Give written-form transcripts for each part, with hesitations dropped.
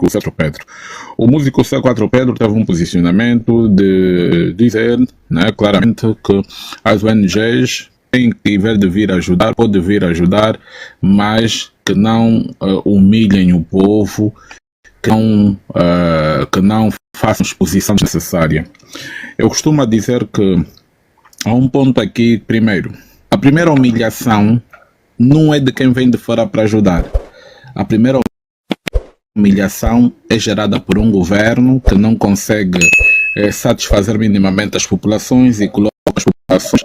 músico C4 Pedro. O músico C4 Pedro teve um posicionamento de dizer, né, claramente que as ONGs têm que de vir ajudar, pode vir ajudar, mas que não humilhem o povo, que não façam exposição necessária. Eu costumo dizer que há um ponto aqui, primeiro, a primeira humilhação não é de quem vem de fora para ajudar. A primeira humilhação é gerada por um governo que não consegue satisfazer minimamente as populações e coloca as populações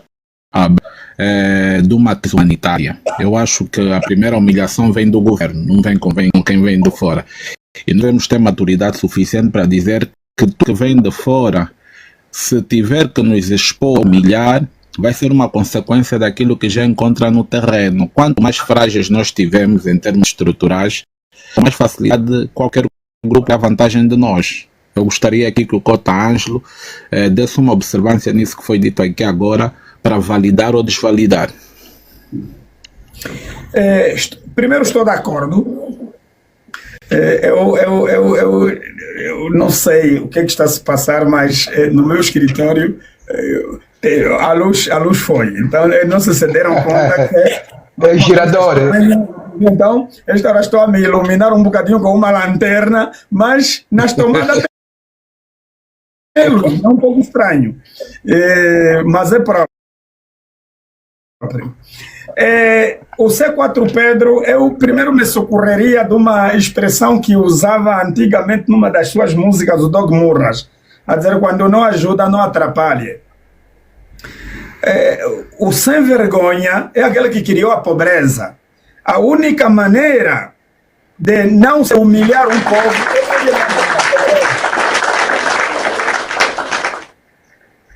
de uma crise humanitária. Eu acho que a primeira humilhação vem do governo, não vem com quem vem de fora. E nós devemos ter maturidade suficiente para dizer que tudo que vem de fora, se tiver que nos expor, humilhar, vai ser uma consequência daquilo que já encontra no terreno. Quanto mais frágeis nós tivermos em termos estruturais, mais facilidade qualquer grupo tem a vantagem de nós. Eu gostaria aqui que o Cota Ângelo desse uma observância nisso que foi dito aqui agora, para validar ou desvalidar. Primeiro, estou de acordo. Eu não sei o que está a se passar, mas no meu escritório a luz foi. Então, não se deram conta que... É girador. Então, esta hora estou a me iluminar um bocadinho com uma lanterna, mas nas tomadas é um pouco estranho. Mas é próprio. O C4 Pedro, eu primeiro me socorreria de uma expressão que usava antigamente numa das suas músicas, o Dog Murras, a dizer: quando não ajuda, não atrapalhe. O sem vergonha é aquele que criou a pobreza. A única maneira de não se humilhar um povo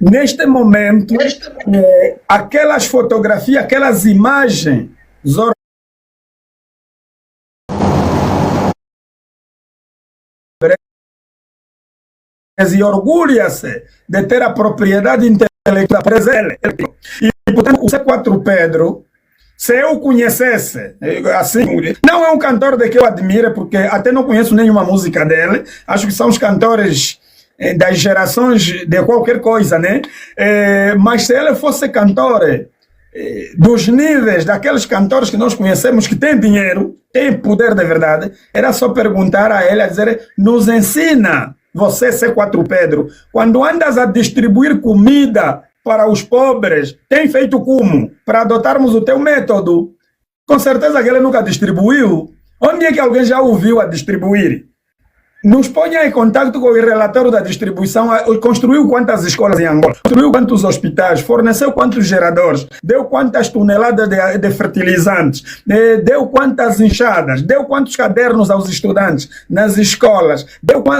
neste momento, aquelas fotografias, aquelas imagens e orgulha-se de ter a propriedade intelectual presente. E, portanto, o C4 Pedro, se eu o conhecesse, assim, não é um cantor de que eu admiro, porque até não conheço nenhuma música dele, acho que são os cantores das gerações de qualquer coisa, né? Mas se ele fosse cantor dos níveis daqueles cantores que nós conhecemos, que têm dinheiro, têm poder de verdade, era só perguntar a ele, a dizer: nos ensina, você C4 Pedro, quando andas a distribuir comida para os pobres, tem feito como? Para adotarmos o teu método. Com certeza que ele nunca distribuiu. Onde é que alguém já ouviu a distribuir? Nos ponha em contato com o relatório da distribuição. Construiu quantas escolas em Angola? Construiu quantos hospitais? Forneceu quantos geradores? Deu quantas toneladas de fertilizantes? Deu quantas enxadas? Deu quantos cadernos aos estudantes nas escolas?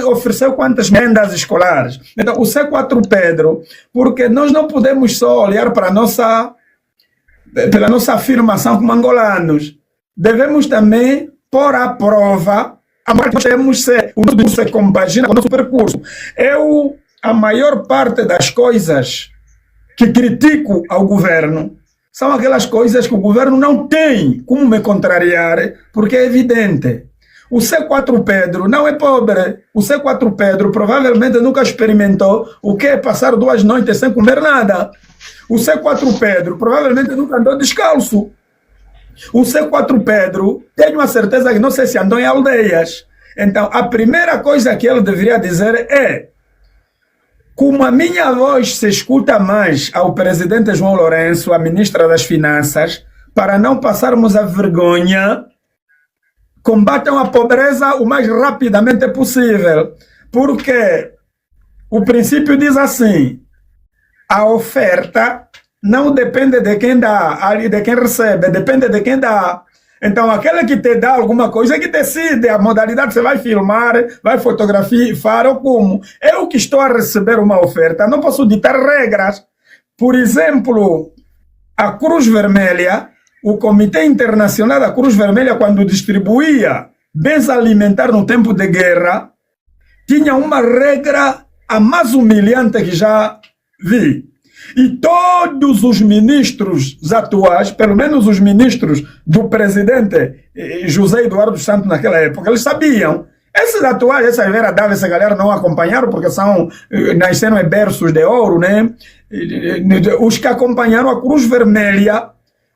Ofereceu quantas emendas escolares? Então, o C4 Pedro, porque nós não podemos só olhar para pela nossa afirmação como angolanos. Devemos também pôr à prova o nosso se compagina com o nosso percurso. A maior parte das coisas que critico ao governo são aquelas coisas que o governo não tem como me contrariar, porque é evidente. O C4 Pedro não é pobre. O C4 Pedro provavelmente nunca experimentou o que é passar 2 noites sem comer nada. O C4 Pedro provavelmente nunca andou descalço. O C4 Pedro, tenho a certeza que não sei se andou em aldeias. Então, a primeira coisa que ele deveria dizer é: como a minha voz se escuta mais ao presidente João Lourenço, a ministra das Finanças, para não passarmos a vergonha, combatam a pobreza o mais rapidamente possível. Porque o princípio diz assim: a oferta não depende de quem dá, de quem recebe, depende de quem dá. Então, aquele que te dá alguma coisa é que decide a modalidade que você vai filmar, vai fotografar ou como. Eu que estou a receber uma oferta, não posso ditar regras. Por exemplo, a Cruz Vermelha, o Comitê Internacional da Cruz Vermelha, quando distribuía bens alimentares no tempo de guerra, tinha uma regra a mais humilhante que já vi. E todos os ministros atuais, pelo menos os ministros do presidente José Eduardo Santos naquela época, eles sabiam. Esses atuais, essas verdades, essa galera não acompanharam porque nasceram em berços de ouro, né? Os que acompanharam a Cruz Vermelha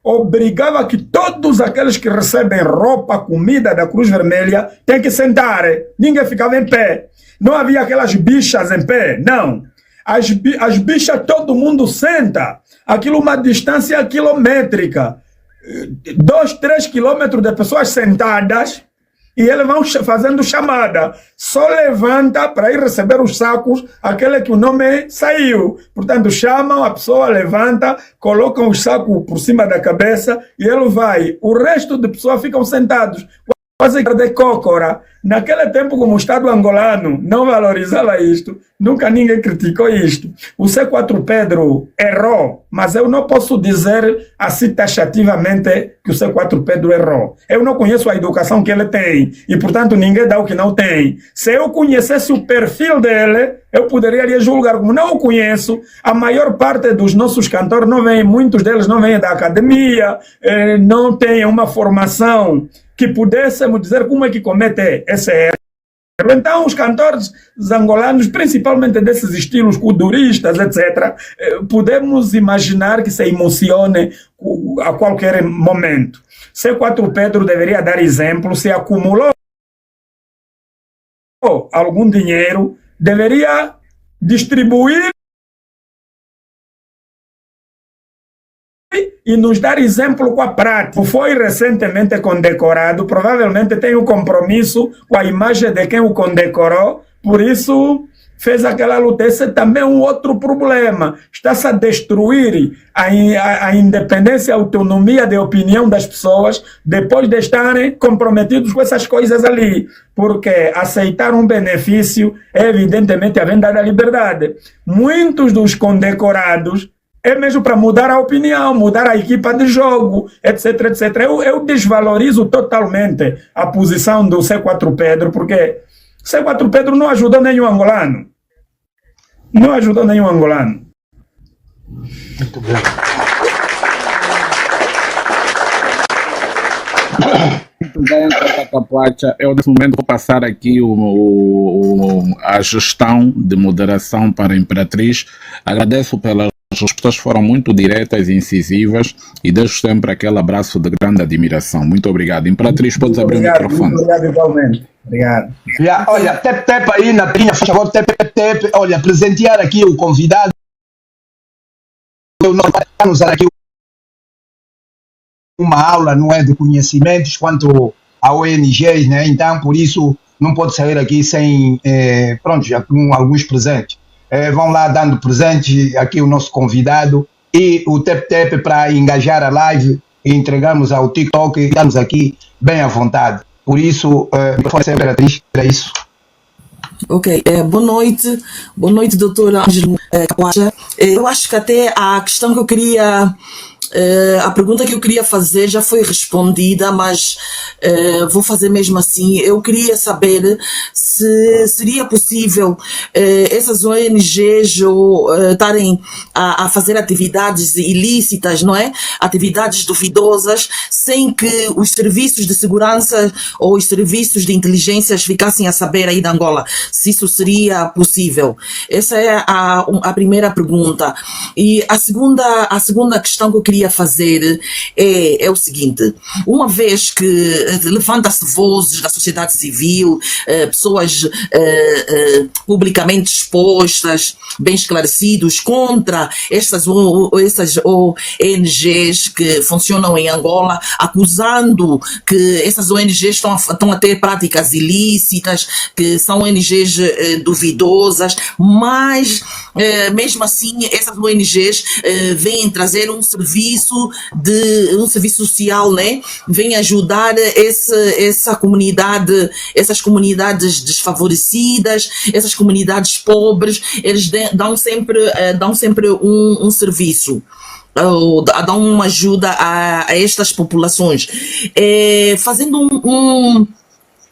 obrigava que todos aqueles que recebem roupa, comida da Cruz Vermelha têm que sentar. Ninguém ficava em pé. Não havia aquelas bichas em pé, não. As bichas todo mundo senta. Aquilo uma distância quilométrica. 2, 3 quilômetros de pessoas sentadas e eles vão fazendo chamada. Só levanta para ir receber os sacos aquele que o nome saiu. Portanto, chamam, a pessoa levanta, colocam os sacos por cima da cabeça e ele vai. O resto de pessoas ficam sentados. Quase de cócora. Naquele tempo, como o Estado angolano não valorizava isto, nunca ninguém criticou isto. O C4 Pedro errou, mas eu não posso dizer assim taxativamente que o C4 Pedro errou. Eu não conheço a educação que ele tem e, portanto, ninguém dá o que não tem. Se eu conhecesse o perfil dele, eu poderia lhe julgar. Como não o conheço, a maior parte dos nossos cantores não vem, muitos deles não vêm da academia, não têm uma formação que pudéssemos dizer como é que comete esse erro. Então, os cantores angolanos, principalmente desses estilos culturistas, etc., podemos imaginar que se emocione a qualquer momento. C4 Pedro deveria dar exemplo, se acumulou algum dinheiro, deveria distribuir e nos dar exemplo com a prática. Foi recentemente condecorado, provavelmente tem um compromisso com a imagem de quem o condecorou, por isso fez aquela luta. Esse é também um outro problema. Está-se a destruir a independência e a autonomia de opinião das pessoas depois de estarem comprometidos com essas coisas ali. Porque aceitar um benefício é evidentemente a venda da liberdade. Muitos dos condecorados é mesmo para mudar a opinião, mudar a equipa de jogo, etc, etc. Eu desvalorizo totalmente a posição do C4 Pedro, porque C4 Pedro não ajudou nenhum angolano. Não ajudou nenhum angolano. Muito bem. Muito bem, Tata Capuacha. Eu, nesse momento, vou passar aqui a gestão de moderação para a Imperatriz. Agradeço pelas respostas, foram muito diretas e incisivas e deixo sempre aquele abraço de grande admiração. Muito obrigado. Imperatriz, podes abrir o microfone. Muito obrigado, igualmente. Obrigado. Olha, tep aí na trinha, por favor, tep. Olha, presentear aqui o convidado. Nós vamos usar aqui uma aula, não é, de conhecimentos quanto a ONGs, né? Então, por isso, não pode sair aqui sem, pronto, já com alguns presentes. Vão lá dando presente aqui o nosso convidado e o tep para engajar a live e entregamos ao TikTok e estamos aqui bem à vontade. Por isso, foi sempre Imperatriz para isso. Ok, boa noite, doutor Ângelo Capuacha. Eu acho que até a questão que eu queria, a pergunta que eu queria fazer já foi respondida, mas vou fazer mesmo assim. Eu queria saber se seria possível essas ONGs estarem a fazer atividades ilícitas, não é? Atividades duvidosas, sem que os serviços de segurança ou os serviços de inteligências ficassem a saber aí da Angola, se isso seria possível. Essa é a primeira pergunta. E a segunda questão que eu queria fazer é o seguinte: uma vez que levanta-se vozes da sociedade civil, pessoas publicamente expostas, bem esclarecidos, contra essas ONGs que funcionam em Angola, acusando que essas ONGs estão a ter práticas ilícitas, que são ONGs duvidosas, mas mesmo assim essas ONGs vêm trazer um serviço social, né? Vêm ajudar essa comunidade, essas comunidades desfavorecidas, essas comunidades pobres. Eles dão sempre um serviço, dão uma ajuda a estas populações, fazendo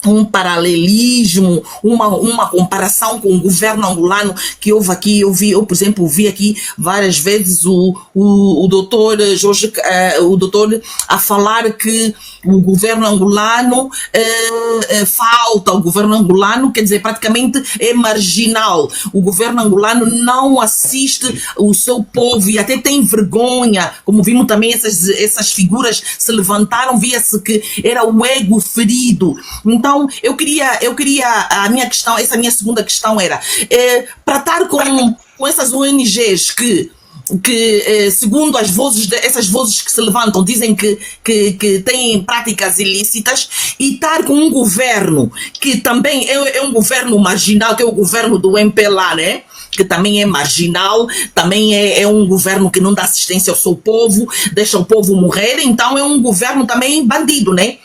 um paralelismo, uma comparação com o governo angolano que houve aqui. Eu, por exemplo, vi aqui várias vezes o doutor Jorge, o doutor a falar que o governo angolano falta, o governo angolano, quer dizer, praticamente é marginal. O governo angolano não assiste o seu povo e até tem vergonha, como vimos também essas figuras se levantaram, via-se que era o ego ferido. Então, eu queria, a minha questão, essa minha segunda questão era, para estar com essas ONGs que segundo as vozes, essas vozes que se levantam, dizem que têm práticas ilícitas, e estar com um governo que também é um governo marginal, que é o governo do MPLA, né? Que também é marginal, também é um governo que não dá assistência ao seu povo, deixa o povo morrer, então é um governo também bandido, né?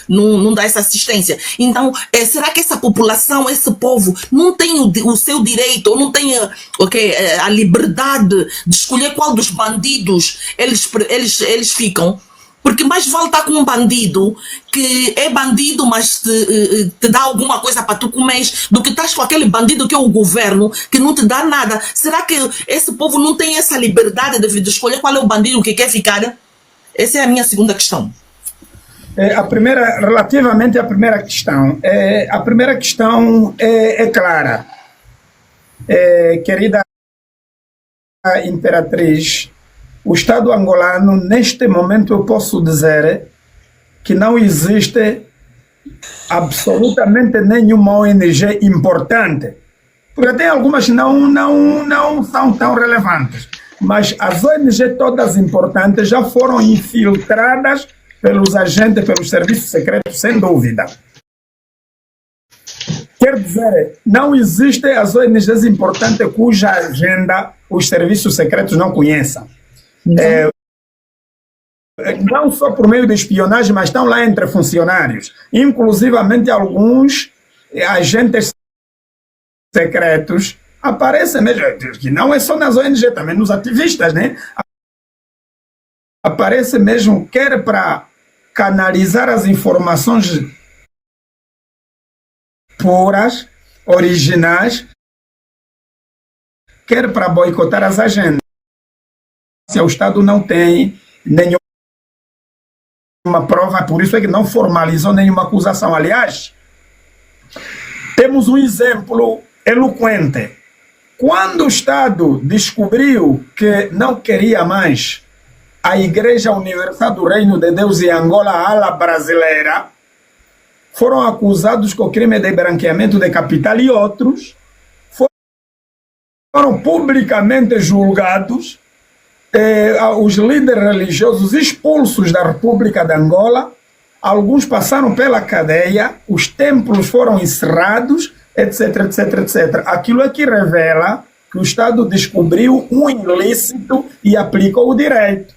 Não dá essa assistência. Então, será que essa população, esse povo, não tem o seu direito, ou não tem a liberdade de escolher qual dos bandidos eles ficam? Porque mais vale estar com um bandido que é bandido, mas te dá alguma coisa para tu comer, do que estás com aquele bandido que é o governo, que não te dá nada. Será que esse povo não tem essa liberdade de escolher qual é o bandido que quer ficar? Essa é a minha segunda questão. Relativamente à primeira questão, é clara. Querida Imperatriz, o Estado angolano, neste momento, eu posso dizer que não existe absolutamente nenhuma ONG importante, porque tem algumas que não são tão relevantes. Mas as ONG todas importantes já foram infiltradas pelos agentes, pelos serviços secretos, sem dúvida. Quer dizer, não existem as ONGs importantes cuja agenda os serviços secretos não conheçam. Não só por meio de espionagem, mas estão lá entre funcionários. Inclusivamente alguns agentes secretos aparece mesmo, que não é só nas ONG, também nos ativistas, né? Aparece mesmo, quer para canalizar as informações puras, originais, quer para boicotar as agendas. Se o Estado não tem nenhuma prova, por isso é que não formalizou nenhuma acusação. Aliás, temos um exemplo eloquente. Quando o Estado descobriu que não queria mais a Igreja Universal do Reino de Deus em Angola, a ala brasileira, foram acusados com crime de branqueamento de capital e outros foram publicamente julgados, os líderes religiosos expulsos da República de Angola, alguns passaram pela cadeia, os templos foram encerrados, etc, etc, etc. Aquilo é que revela que o Estado descobriu um ilícito e aplicou o direito.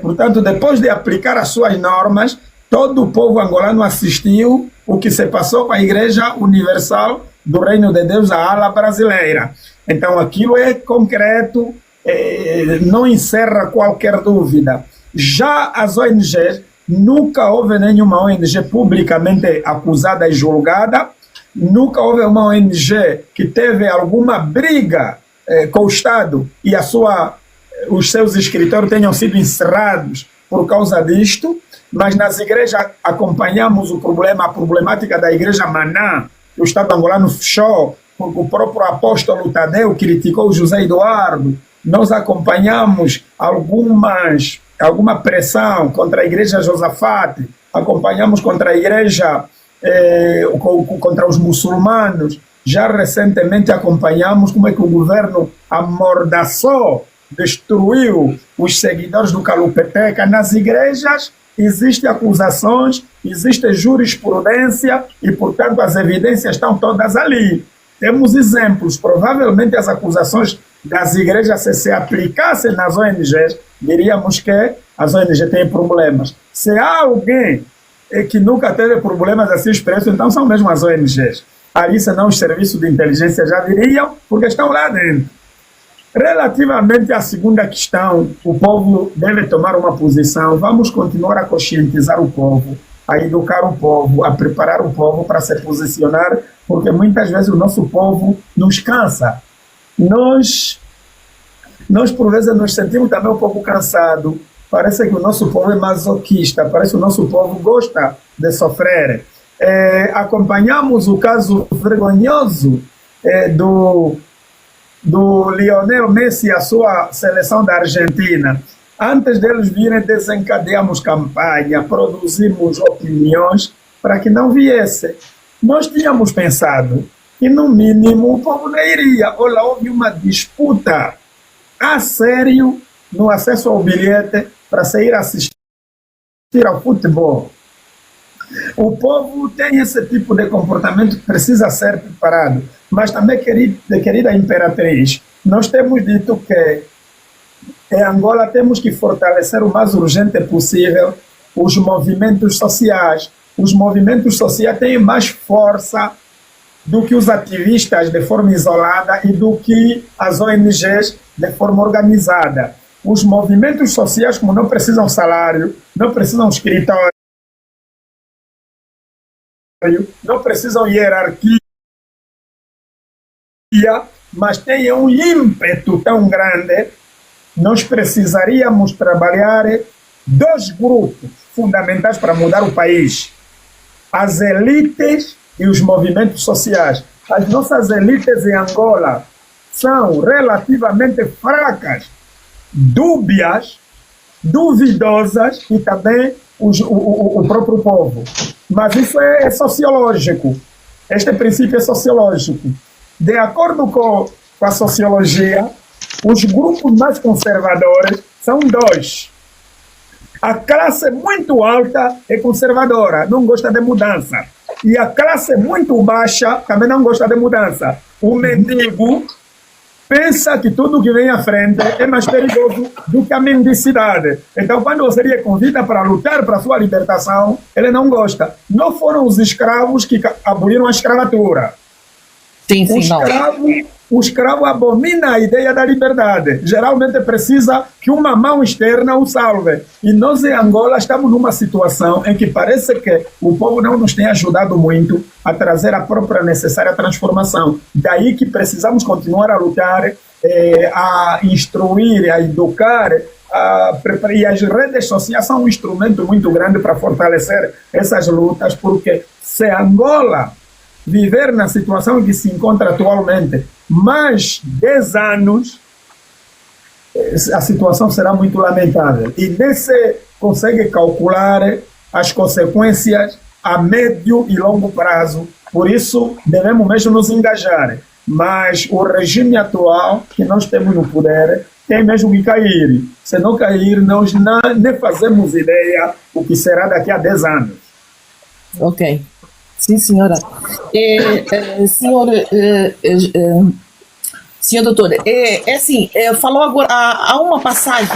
Portanto, depois de aplicar as suas normas, todo o povo angolano assistiu o que se passou com a Igreja Universal do Reino de Deus, a ala brasileira. Então, aquilo é concreto, não encerra qualquer dúvida. Já as ONGs, nunca houve nenhuma ONG publicamente acusada e julgada, nunca houve uma ONG que teve alguma briga com o Estado e os seus escritórios tenham sido encerrados por causa disto, mas nas igrejas acompanhamos a problemática da igreja Maná, que o Estado angolano fechou, porque o próprio apóstolo Tadeu criticou José Eduardo. Nós acompanhamos alguma pressão contra a igreja Josafate, acompanhamos contra a igreja, contra os muçulmanos. Já recentemente acompanhamos como é que o governo amordaçou, destruiu os seguidores do Calupeteca. Nas igrejas existem acusações, existe jurisprudência e, portanto, as evidências estão todas ali. Temos exemplos. Provavelmente as acusações das igrejas, se aplicassem nas ONGs, diríamos que as ONGs têm problemas. Se há alguém que nunca teve problemas assim expressos, então são mesmo as ONGs. Aí, senão os serviços de inteligência já viriam, porque estão lá dentro. Relativamente à segunda questão, o povo deve tomar uma posição. Vamos continuar a conscientizar o povo. a educar o povo, a preparar o povo para se posicionar, porque muitas vezes o nosso povo nos cansa. Nós por vezes, nos sentimos também um pouco cansados. Parece que o nosso povo é masoquista, parece que o nosso povo gosta de sofrer. Acompanhamos o caso vergonhoso do Lionel Messi e a sua seleção da Argentina. Antes deles virem, desencadeamos campanha, produzimos opiniões para que não viesse. Nós tínhamos pensado que, no mínimo, o povo não iria. Olha, houve uma disputa a sério no acesso ao bilhete para sair assistir ao futebol. O povo tem esse tipo de comportamento que precisa ser preparado. Mas também, querida Imperatriz, nós temos dito que em Angola temos que fortalecer o mais urgente possível os movimentos sociais. Os movimentos sociais têm mais força do que os ativistas de forma isolada e do que as ONGs de forma organizada. Os movimentos sociais, como não precisam salário, não precisam escritório, não precisam hierarquia, mas têm um ímpeto tão grande, nós precisaríamos trabalhar dois grupos fundamentais para mudar o país: as elites e os movimentos sociais. As nossas elites em Angola são relativamente fracas, dúbias, duvidosas, e também o próprio povo. Mas isso é sociológico. Este princípio é sociológico. De acordo com a sociologia, os grupos mais conservadores são dois. A classe muito alta é conservadora, não gosta de mudança. E a classe muito baixa também não gosta de mudança. O mendigo pensa que tudo que vem à frente é mais perigoso do que a mendicidade. Então, quando você lhe convida para lutar para a sua libertação, ele não gosta. Não foram os escravos que aboliram a escravatura. Sim, O escravo abomina a ideia da liberdade. Geralmente precisa que uma mão externa o salve. E nós em Angola estamos numa situação em que parece que o povo não nos tem ajudado muito a trazer a própria necessária transformação. Daí que precisamos continuar a lutar, a instruir, a educar, e as redes sociais são um instrumento muito grande para fortalecer essas lutas, porque se Angola viver na situação em que se encontra atualmente mais 10 anos, a situação será muito lamentável. E nem se consegue calcular as consequências a médio e longo prazo. Por isso, devemos mesmo nos engajar. Mas o regime atual que nós temos no poder tem mesmo que cair. Se não cair, nós nem fazemos ideia o que será daqui a 10 anos. Ok. Sim, senhora. Senhor doutor, assim, falou agora, há uma passagem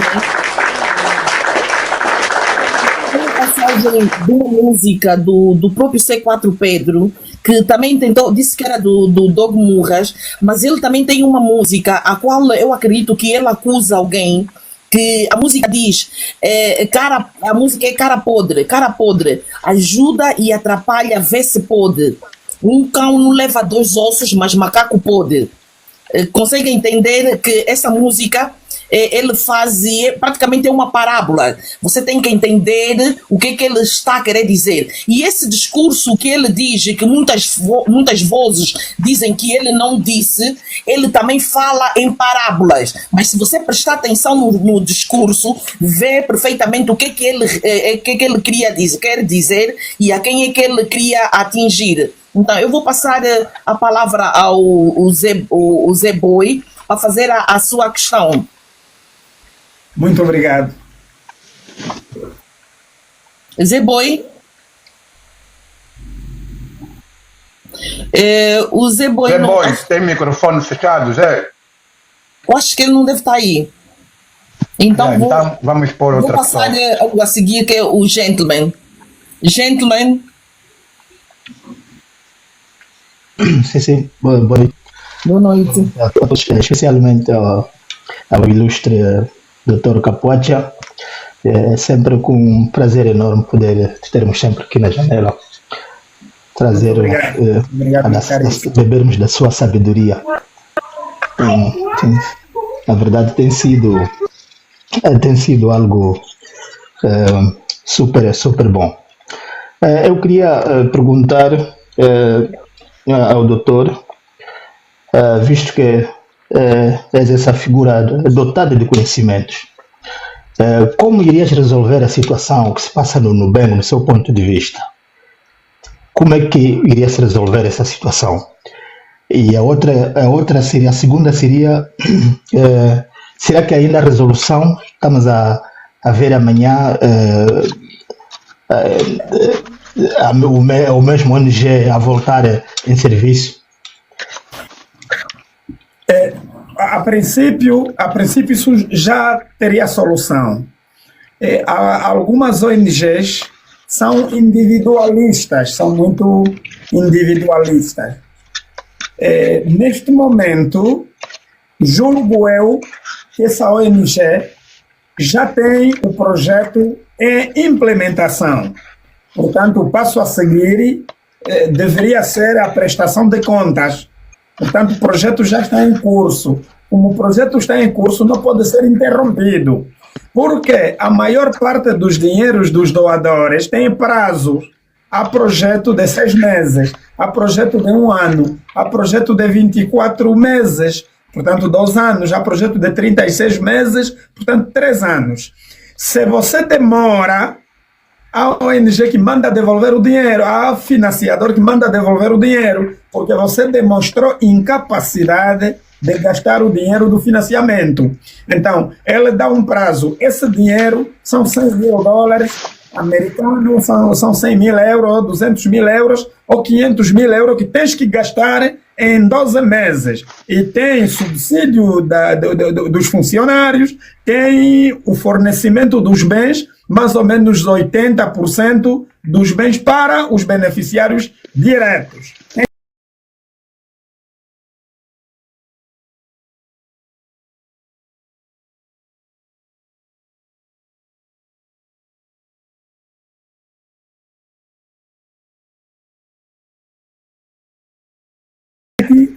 de uma música do próprio C4 Pedro, que também disse que era do Dogo Murras, mas ele também tem uma música a qual eu acredito que ele acusa alguém, que a música diz, a música é cara podre, ajuda e atrapalha, vê se pode. Um cão não leva 2 ossos, mas macaco pode. Consegue entender que essa música ele faz praticamente uma parábola. Você tem que entender o que ele está a querer dizer. E esse discurso que ele diz, que muitas vozes dizem que ele não disse, ele também fala em parábolas. Mas se você prestar atenção no discurso, vê perfeitamente o que ele quer dizer e a quem é que ele queria atingir. Então, eu vou passar a palavra ao Zé Boi para fazer a sua questão. Muito obrigado. Zé Boi. O Zé Boi. Zé Boi, tem microfone fechado, Zé? Eu acho que ele não deve estar aí. Então, então vamos pôr outra pessoa. Vou passar algo a seguir, que é o Gentleman. Gentleman. Sim. Boa noite. Boa noite. A todos, especialmente ao ilustre Dr. Capocha. É sempre com um prazer enorme poder termos sempre aqui na janela, trazer, Obrigado. Obrigado, meu caríssimo. bebermos da sua sabedoria. Na verdade tem sido algo super bom. Eu queria perguntar ao doutor, visto que és essa figura dotada de conhecimentos, como irias resolver a situação que se passa no Nubango, no seu ponto de vista? Como é que irias resolver essa situação? E a segunda seria, será que ainda a resolução, estamos a ver amanhã o mesmo ONG a voltar em serviço? A princípio isso já teria solução. Algumas ONGs são individualistas, são muito individualistas. Neste momento, julgo eu que essa ONG já tem o projeto em implementação. Portanto, o passo a seguir deveria ser a prestação de contas. Portanto, o projeto já está em curso. Como o projeto está em curso, não pode ser interrompido. Porque a maior parte dos dinheiros dos doadores tem prazo. Há projeto de 6 meses, há projeto de 1 ano, há projeto de 24 meses, portanto 2 anos, há projeto de 36 meses, portanto 3 anos. Se você demora, há ONG que manda devolver o dinheiro, há financiador que manda devolver o dinheiro, porque você demonstrou incapacidade de gastar o dinheiro do financiamento. Então, ele dá um prazo. Esse dinheiro são $100 mil americanos, são 100 mil euros, 200 mil euros ou 500 mil euros que tens que gastar em 12 meses. E tem subsídio dos funcionários, tem o fornecimento dos bens, mais ou menos 80% dos bens para os beneficiários diretos.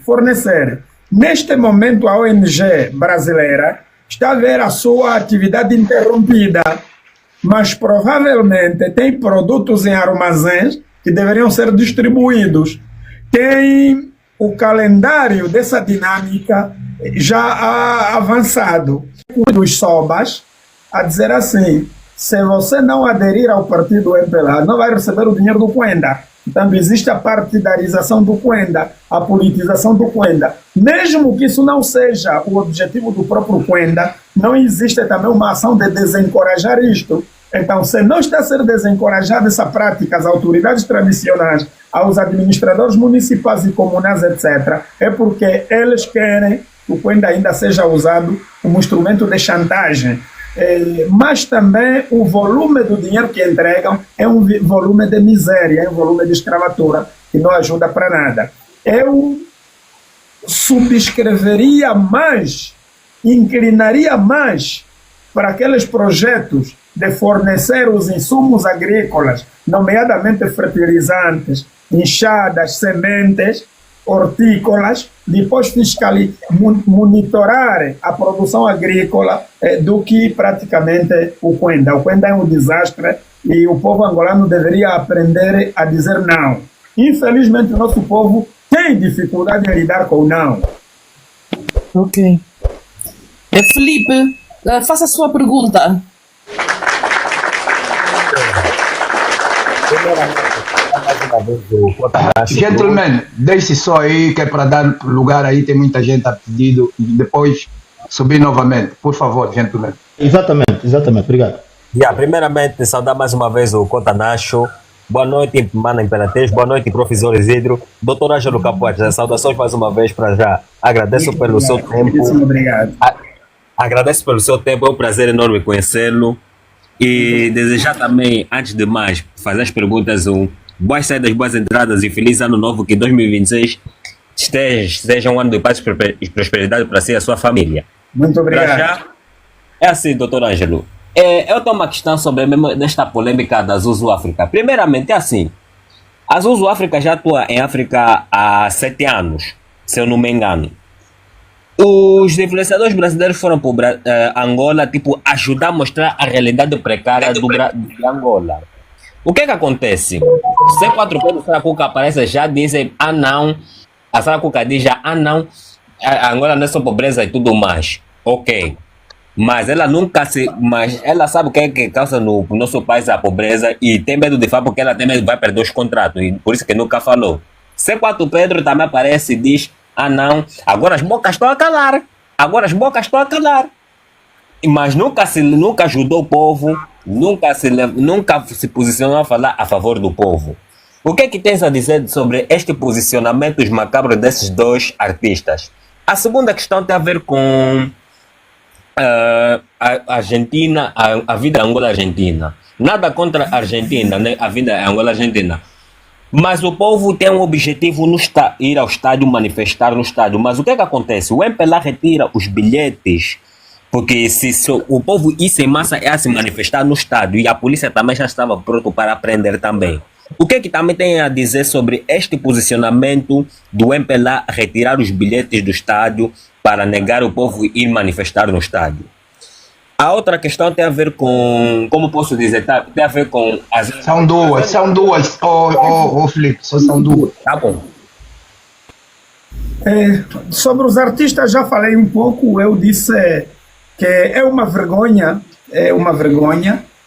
Fornecer. Neste momento, a ONG brasileira está a ver a sua atividade interrompida, mas provavelmente tem produtos em armazéns que deveriam ser distribuídos. Tem o calendário dessa dinâmica já avançado. Dos SOBAS a dizer assim: se você não aderir ao partido MPLA, não vai receber o dinheiro do Cuenda. Então, existe a partidarização do Cuenda, a politização do Cuenda. Mesmo que isso não seja o objetivo do próprio Cuenda, não existe também uma ação de desencorajar isto. Então, se não está a ser desencorajada essa prática às autoridades tradicionais, aos administradores municipais e comunais, etc., é porque eles querem que o Cuenda ainda seja usado como instrumento de chantagem. Mas também o volume do dinheiro que entregam é um volume de miséria, é um volume de escravatura, que não ajuda para nada. Eu subscreveria mais, inclinaria mais para aqueles projetos de fornecer os insumos agrícolas, nomeadamente fertilizantes, enxadas, sementes, hortícolas, depois monitorar a produção agrícola do que praticamente o Cuenda. O Cuenda é um desastre e o povo angolano deveria aprender a dizer não. Infelizmente, o nosso povo tem dificuldade em lidar com o não. Ok. Felipe, faça a sua pergunta. Gentlemen, deixe só aí, que é para dar lugar aí, tem muita gente a pedido, e depois subir novamente. Por favor, gentlemen. Exatamente, obrigado. Primeiramente, saudar mais uma vez o Cota Nacho. Boa noite, Mana Imperatriz. Boa noite, professor Isidro. Doutor Ângelo Capote, saudações mais uma vez para já. Agradeço pelo seu tempo. Obrigado. Agradeço pelo seu tempo, é um prazer enorme conhecê-lo. E desejar também, antes de mais, fazer as perguntas, boas saídas, boas entradas e feliz ano novo, que 2026 seja um ano de paz e prosperidade para si e a sua família. Muito obrigado. Pra já, é assim, doutor Ângelo. Eu tenho uma questão sobre mesmo nesta polêmica da Zuzu África. Primeiramente, é assim, a Zuzu África já atua em África há 7 anos, se eu não me engano. Os influenciadores brasileiros foram para Angola, tipo, ajudar a mostrar a realidade precária de Angola. O que acontece? C4 Pedro Sara Cuca aparece já dizem, não, a Sara Cuca diz já, não, a Angola não é só pobreza e tudo mais. Ok. Mas ela mas ela sabe o que é que causa no nosso país a pobreza e tem medo de falar porque ela tem medo de vai perder os contratos e por isso que nunca falou. C4 Pedro também aparece e diz, não, agora as bocas estão a calar, mas nunca ajudou o povo, nunca se posicionou a falar a favor do povo. O que é que tens a dizer sobre este posicionamento macabros desses dois artistas? A segunda questão tem a ver com a Argentina, a vida Angola-Argentina. Nada contra a Argentina, né? A vida Angola-Argentina. Mas o povo tem um objetivo ir ao estádio, manifestar no estádio. Mas o que acontece? O MPLA retira os bilhetes, porque se o povo ia em massa ia se manifestar no estádio e a polícia também já estava pronto para prender também. O que também tem a dizer sobre este posicionamento do MPLA retirar os bilhetes do estádio para negar o povo ir manifestar no estádio? A outra questão tem a ver com, como posso dizer, tem a ver com as... São duas, Filipe, só são duas. Tá bom. Sobre os artistas já falei um pouco, eu disse que é uma vergonha,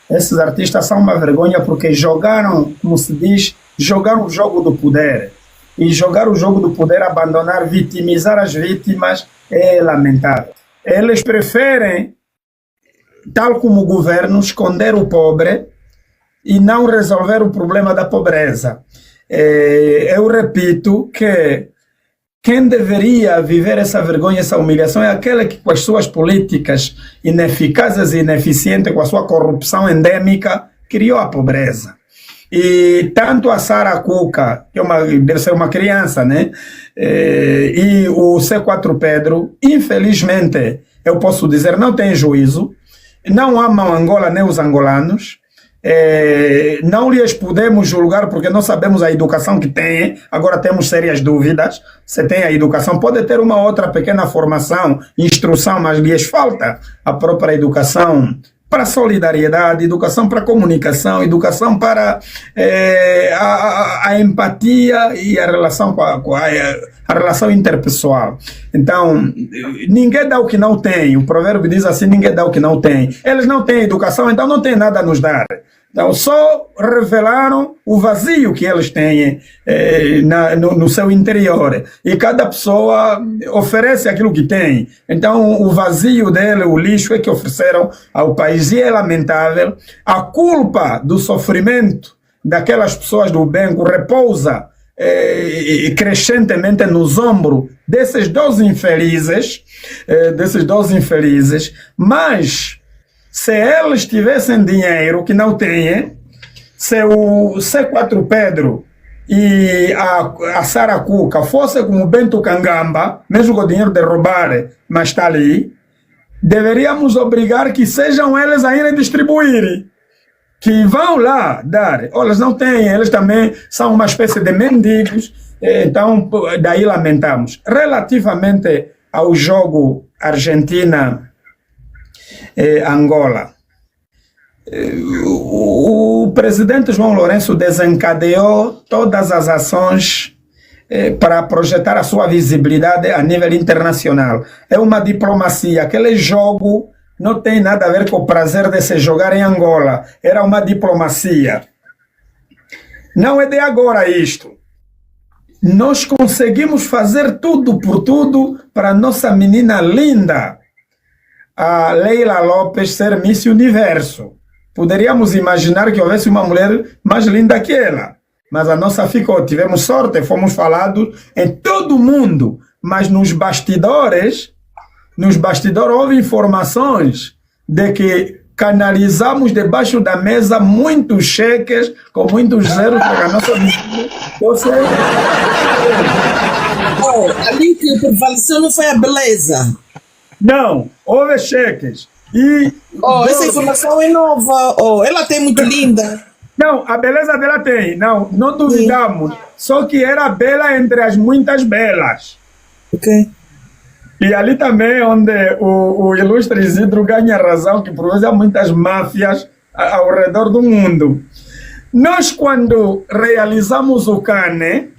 esses artistas são uma vergonha porque jogaram, como se diz, jogaram o jogo do poder. E jogar o jogo do poder, abandonar, vitimizar as vítimas é lamentável. Eles preferem, tal como o governo, esconder o pobre e não resolver o problema da pobreza. Eu repito que quem deveria viver essa vergonha, essa humilhação, é aquele que com as suas políticas ineficazes e ineficientes, com a sua corrupção endêmica, criou a pobreza. E tanto a Sara Cuca, que deve ser uma criança, né? E o C4 Pedro, infelizmente, eu posso dizer, não tem juízo, não amam Angola nem os angolanos, não lhes podemos julgar porque não sabemos a educação que têm. Agora temos sérias dúvidas se tem a educação. Pode ter uma outra pequena formação, instrução, mas lhes falta a própria educação para solidariedade, educação para comunicação, educação para a empatia e a relação a relação interpessoal. Então, ninguém dá o que não tem. O provérbio diz assim, ninguém dá o que não tem. Eles não têm educação, então não tem nada a nos dar. Então, só revelaram o vazio que eles têm no seu interior. E cada pessoa oferece aquilo que tem. Então, o vazio dele, o lixo, é que ofereceram ao país. E é lamentável. A culpa do sofrimento daquelas pessoas do bem repousa crescentemente nos ombros desses dois infelizes, mas se eles tivessem dinheiro, que não têm, se o C4 Pedro e a Sara Cuca fossem como Bento Kangamba, mesmo com o dinheiro de roubar, mas está ali, deveríamos obrigar que sejam eles a irem distribuir. Que vão lá dar. Eles não têm, eles também são uma espécie de mendigos, então daí lamentamos. Relativamente ao jogo Argentina-Angola, o presidente João Lourenço desencadeou todas as ações para projetar a sua visibilidade a nível internacional. É uma diplomacia, aquele jogo não tem nada a ver com o prazer de se jogar em Angola. Era uma diplomacia. Não é de agora isto. Nós conseguimos fazer tudo por tudo para nossa menina linda, a Leila Lopes, ser Miss Universo. Poderíamos imaginar que houvesse uma mulher mais linda que ela. Mas a nossa ficou. Tivemos sorte, fomos falados em todo o mundo. Mas nos bastidores houve informações de que canalizamos debaixo da mesa muitos cheques com muitos zeros para a nossa menina. Ali que prevaleceu não foi a beleza. Não, houve cheques. E Oh, essa informação é nova. Oh, ela tem muito linda. não, a beleza dela tem, não duvidamos. Só que era bela entre as muitas belas. Ok. E ali também onde o ilustre Isidro ganha razão, que por vezes há muitas máfias ao redor do mundo. Nós, quando realizamos o CANE,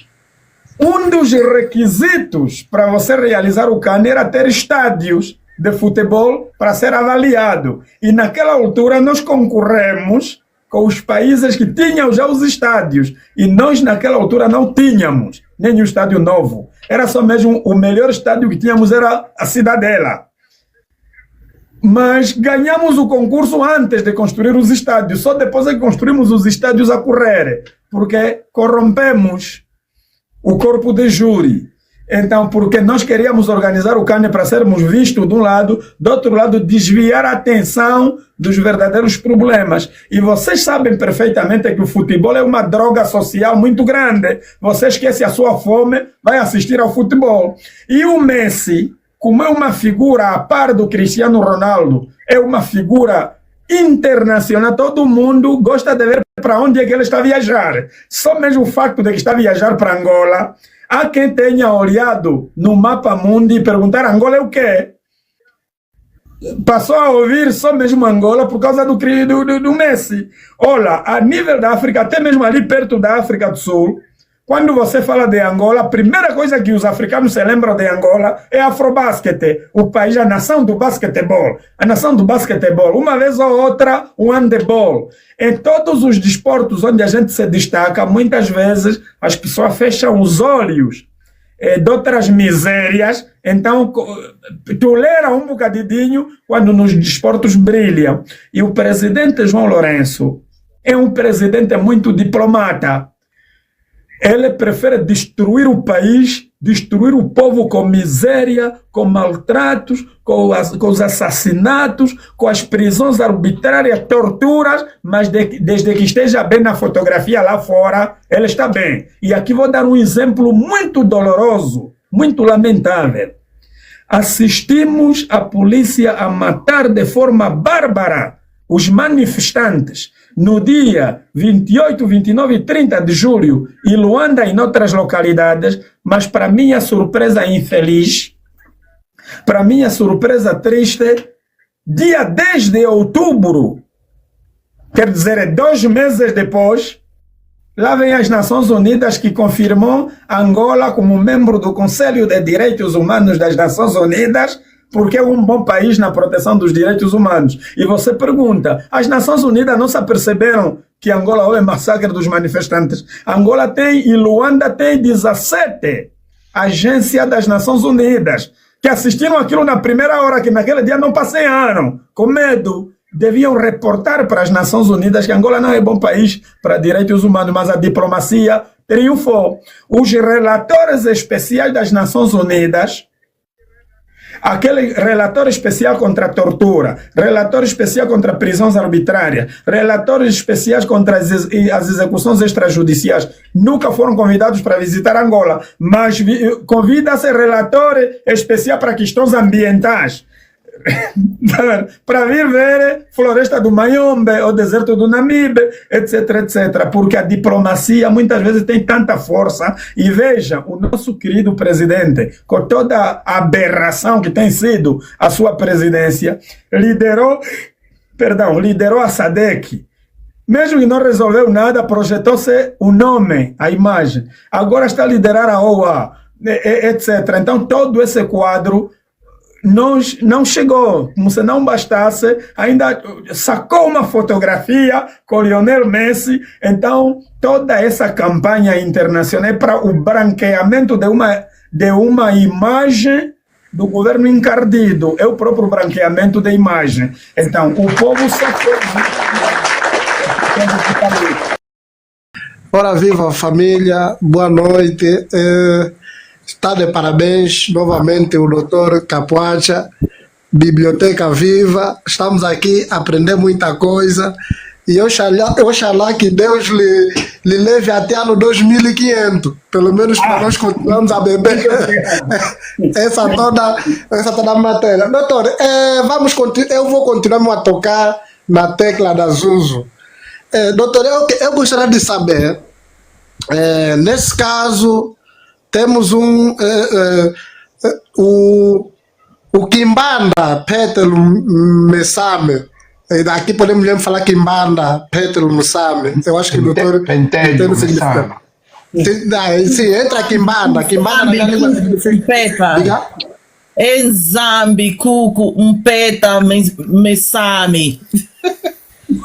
um dos requisitos para você realizar o CANE era ter estádios de futebol para ser avaliado. E naquela altura nós concorremos com os países que tinham já os estádios. E nós naquela altura não tínhamos nenhum estádio novo. Era só mesmo o melhor estádio que tínhamos era a Cidadela. Mas ganhamos o concurso antes de construir os estádios. Só depois é que construímos os estádios a correr. Porque corrompemos o corpo de júri. Então, porque nós queríamos organizar o CANE para sermos vistos de um lado, do outro lado, desviar a atenção dos verdadeiros problemas. E vocês sabem perfeitamente que o futebol é uma droga social muito grande. Você esquece a sua fome, vai assistir ao futebol. E o Messi, como é uma figura a par do Cristiano Ronaldo, é uma figura internacional, todo mundo gosta de ver para onde é que ele está a viajar. Só mesmo o facto de que está a viajar para Angola, há quem tenha olhado no mapa mundo e perguntar: Angola é o quê? Passou a ouvir só mesmo Angola por causa do Messi. Olha, a nível da África, até mesmo ali perto da África do Sul, quando você fala de Angola, a primeira coisa que os africanos se lembram de Angola é Afrobasquete, o país, a nação do basquetebol. A nação do basquetebol, uma vez ou outra, o handebol. Em todos os desportos onde a gente se destaca, muitas vezes as pessoas fecham os olhos de outras misérias, então toleram um bocadinho quando nos desportos brilham. E o presidente João Lourenço é um presidente muito diplomata. Ele prefere destruir o país, destruir o povo com miséria, com maltratos, com os assassinatos, com as prisões arbitrárias, torturas, mas desde que esteja bem na fotografia lá fora, ele está bem. E aqui vou dar um exemplo muito doloroso, muito lamentável. Assistimos a polícia a matar de forma bárbara os manifestantes no dia 28, 29 e 30 de julho, em Luanda e em outras localidades, mas para minha surpresa infeliz, para minha surpresa triste, dia 10 de outubro, quer dizer, 2 meses depois, lá vem as Nações Unidas que confirmou Angola como membro do Conselho de Direitos Humanos das Nações Unidas, porque é um bom país na proteção dos direitos humanos. E você pergunta, as Nações Unidas não se aperceberam que Angola houve massacre dos manifestantes? Angola tem e Luanda tem 17 agências das Nações Unidas que assistiram aquilo na primeira hora, que naquele dia não passearam, com medo. Deviam reportar para as Nações Unidas que Angola não é bom país para direitos humanos, mas a diplomacia triunfou. Os relatores especiais das Nações Unidas, aquele relatório especial contra a tortura, relatório especial contra prisões arbitrárias, relatórios especiais contra as execuções extrajudiciais, nunca foram convidados para visitar Angola, mas convida-se relatório especial para questões ambientais, para vir ver floresta do Mayombe, o deserto do Namibe, etc, etc, porque a diplomacia muitas vezes tem tanta força. E veja, o nosso querido presidente, com toda a aberração que tem sido a sua presidência, liderou a SADC. Mesmo que não resolveu nada, projetou-se o nome, a imagem. Agora está a liderar a OA, etc. Então todo esse quadro não chegou, como se não bastasse, ainda sacou uma fotografia com Lionel Messi. Então toda essa campanha internacional é para o branqueamento de uma imagem do governo encardido, é o próprio branqueamento da imagem. Então o povo sofreu. Ora viva família, boa noite. Está de parabéns novamente o doutor Capoacha, Biblioteca Viva. Estamos aqui a aprender muita coisa E oxalá que Deus lhe leve até ano 2500. Pelo menos para nós continuarmos a beber essa toda matéria. Doutor, eu vou continuar a tocar na tecla da Zuzu. Doutor, eu gostaria de saber, nesse caso, temos o Kimbanda Petelo Mesame. Aqui podemos mesmo falar Kimbanda Petelo Mesame. Eu acho que o doutor Pentelho Mesame. Sim, entra Kimbanda. Kimbanda na língua significa. Enzambi, Cuco, Peta, Mesame.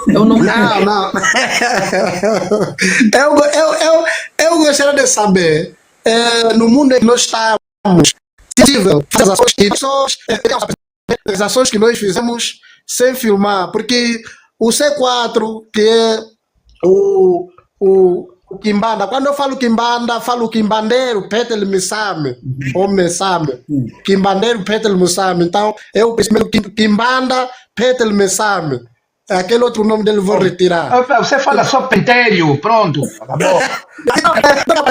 Eu não. Não. Eu gostaria de saber, no mundo em que nós estamos, as ações que nós fizemos sem filmar, porque o C4, que é o Kimbanda, quando eu falo Kimbanda, falo Kimbandeiro Petel Mesame, ou Mesame, Kimbandeiro Petel Mesame. Então, eu penso Kimbanda Petel Mesame. Aquele outro nome dele eu vou retirar. Você fala só Pentelho, pronto, acabou.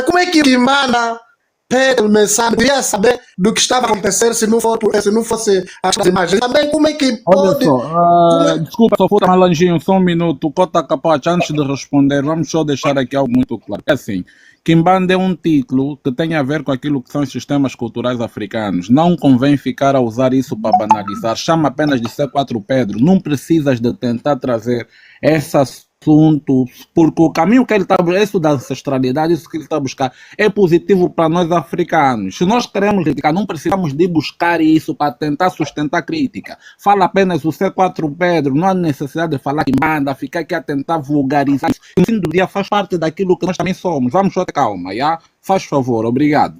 Como é que Kimbanda Petel Mesame? Queria saber do que estava a acontecer se não fosse as imagens. Também como é que pode... Olha só, desculpa, só falta Malanjinho, só um minuto. Cota Capacha, antes de responder, vamos só deixar aqui algo muito claro. É assim, Kimbanda é um título que tem a ver com aquilo que são os sistemas culturais africanos. Não convém ficar a usar isso para banalizar. Chama apenas de C4 Pedro. Não precisas de tentar trazer esse assunto, porque o caminho que ele está, isso da ancestralidade, isso que ele está a buscar, é positivo para nós africanos. Se nós queremos criticar, não precisamos de buscar isso para tentar sustentar a crítica. Fala apenas o C4 Pedro, não há necessidade de falar Kimbanda, ficar aqui a tentar vulgarizar isso. No fim do dia faz parte daquilo que nós também somos. Vamos só ter calma, já? Faz favor, obrigado.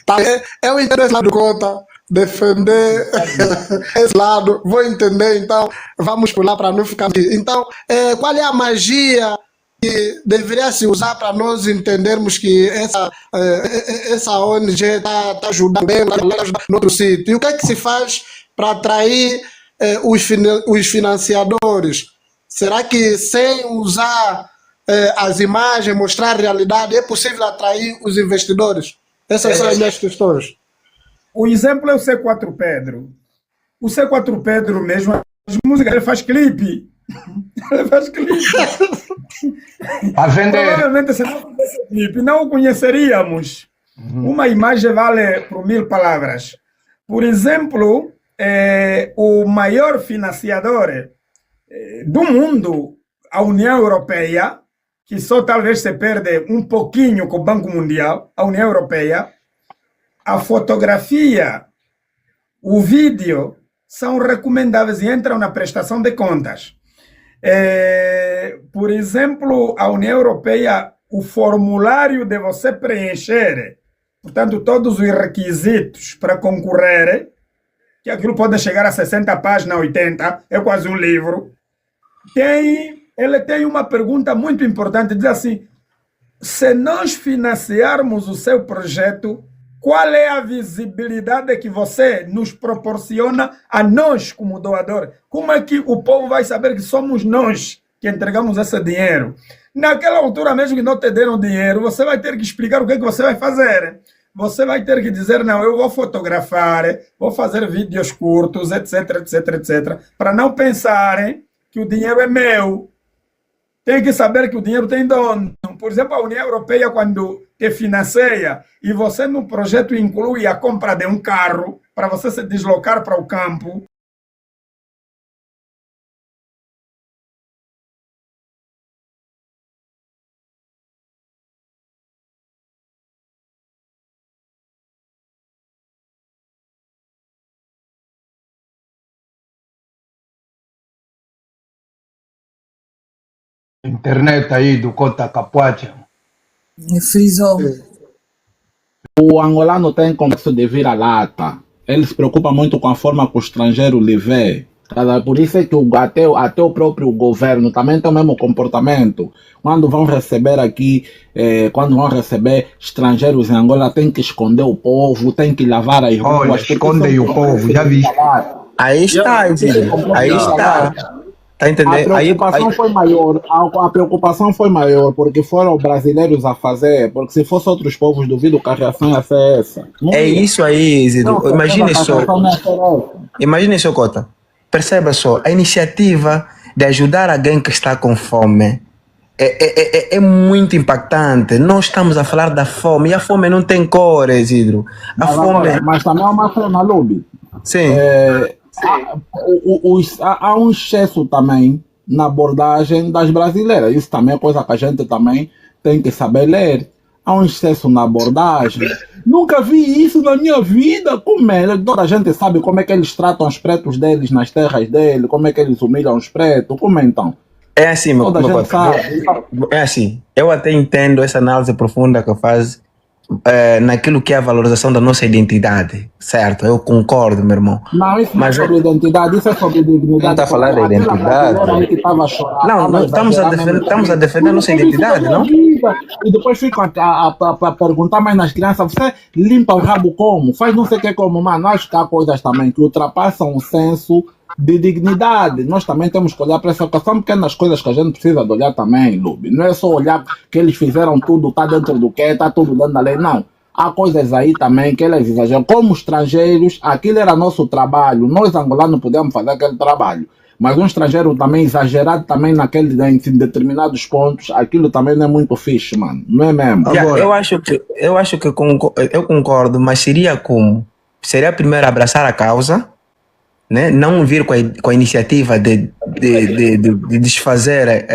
Tá, eu entendo esse lado conta, defender esse lado, vou entender, então vamos pular para não ficar. Então, qual é a magia que deveria se usar para nós entendermos que essa ONG está ajudando bem, está ajudando no outro sítio? E o que é que se faz para atrair os financiadores? Será que sem usar as imagens, mostrar a realidade, é possível atrair os investidores? Essas são as minhas questões. O exemplo é o C4 Pedro. O C4 Pedro mesmo, as músicas, ele faz clipe. Ele faz clipe. A vender. Provavelmente se não fizesse clipe, não o conheceríamos. Uma imagem vale por 1000 palavras. Por exemplo, o maior financiador do mundo, a União Europeia, que só talvez se perde um pouquinho com o Banco Mundial, a União Europeia, a fotografia, o vídeo são recomendáveis e entram na prestação de contas. Por exemplo, a União Europeia, o formulário de você preencher, portanto, todos os requisitos para concorrer, que aquilo pode chegar a 60 páginas, 80, é quase um livro, ele tem uma pergunta muito importante, diz assim: se nós financiarmos o seu projeto, qual é a visibilidade que você nos proporciona a nós como doador? Como é que o povo vai saber que somos nós que entregamos esse dinheiro? Naquela altura mesmo que não te deram dinheiro, você vai ter que explicar o que você vai fazer. Você vai ter que dizer, não, eu vou fotografar, vou fazer vídeos curtos, etc, etc, etc, para não pensarem que o dinheiro é meu. Tem que saber que o dinheiro tem dono. Por exemplo, a União Europeia, quando te financia e você no projeto inclui a compra de um carro para você se deslocar para o campo, Internet aí do Cota Capacha. Frisou. O angolano tem complexo de vira-lata. Ele se preocupa muito com a forma que o estrangeiro lhe vê. Por isso é que até o próprio governo também tem o mesmo comportamento. Quando vão receber aqui, quando vão receber estrangeiros em Angola, tem que esconder o povo, tem que lavar as ruas. Olha, escondem o povo, já vi. Aí está, aí está. Tá A entendendo? preocupação foi maior, a preocupação foi maior porque foram brasileiros a fazer, porque se fosse outros povos, duvido que a reação ia ser essa. Não é ia. isso aí, Isidro. Não, Imagine certeza que a só. reação não ia ser essa. Imagine só, Cota. Perceba só, a iniciativa de ajudar alguém que está com fome é muito impactante. Nós estamos a falar da fome e a fome não tem cor, Isidro. A Mas, fome. agora, mas também é uma cena, Lobby. Sim. Há um excesso também na abordagem das brasileiras. Isso também é coisa que a gente também tem que saber ler. Há um excesso na abordagem. Nunca vi isso na minha vida. Como é? Toda a gente sabe como é que eles tratam os pretos deles nas terras dele, como é que eles humilham os pretos. Como é então? É assim, meu Toda a gente Cota. sabe. É assim. Eu até entendo essa análise profunda que faz naquilo que é a valorização da nossa identidade, certo? Eu concordo, meu irmão. Não, isso não é Mas sobre identidade, isso é sobre dignidade. Não está a falar da Aquela identidade. brasileira aí que estava a chorar, Não, estava estamos a exagerando defender, mesmo. estamos a defender a nossa Nunca vi isso na identidade, minha não? vida. E depois ficam a perguntar mais nas crianças, você limpa o rabo como? Faz não sei o que como, mano. Acho que há coisas também que ultrapassam o senso de dignidade. Nós também temos que olhar para essa questão, são pequenas coisas que a gente precisa de olhar também, Lube. Não é só olhar que eles fizeram tudo, está dentro do que, está tudo dentro da lei, não. Há coisas aí também que eles exageram. Como estrangeiros, aquilo era nosso trabalho. Nós, angolanos, podemos fazer aquele trabalho. Mas um estrangeiro também exagerado também em determinados pontos, aquilo também não é muito fixe, mano. Não é mesmo? Yeah, eu acho que eu concordo, mas seria como? Seria primeiro abraçar a causa, né? Não vir com a iniciativa de desfazer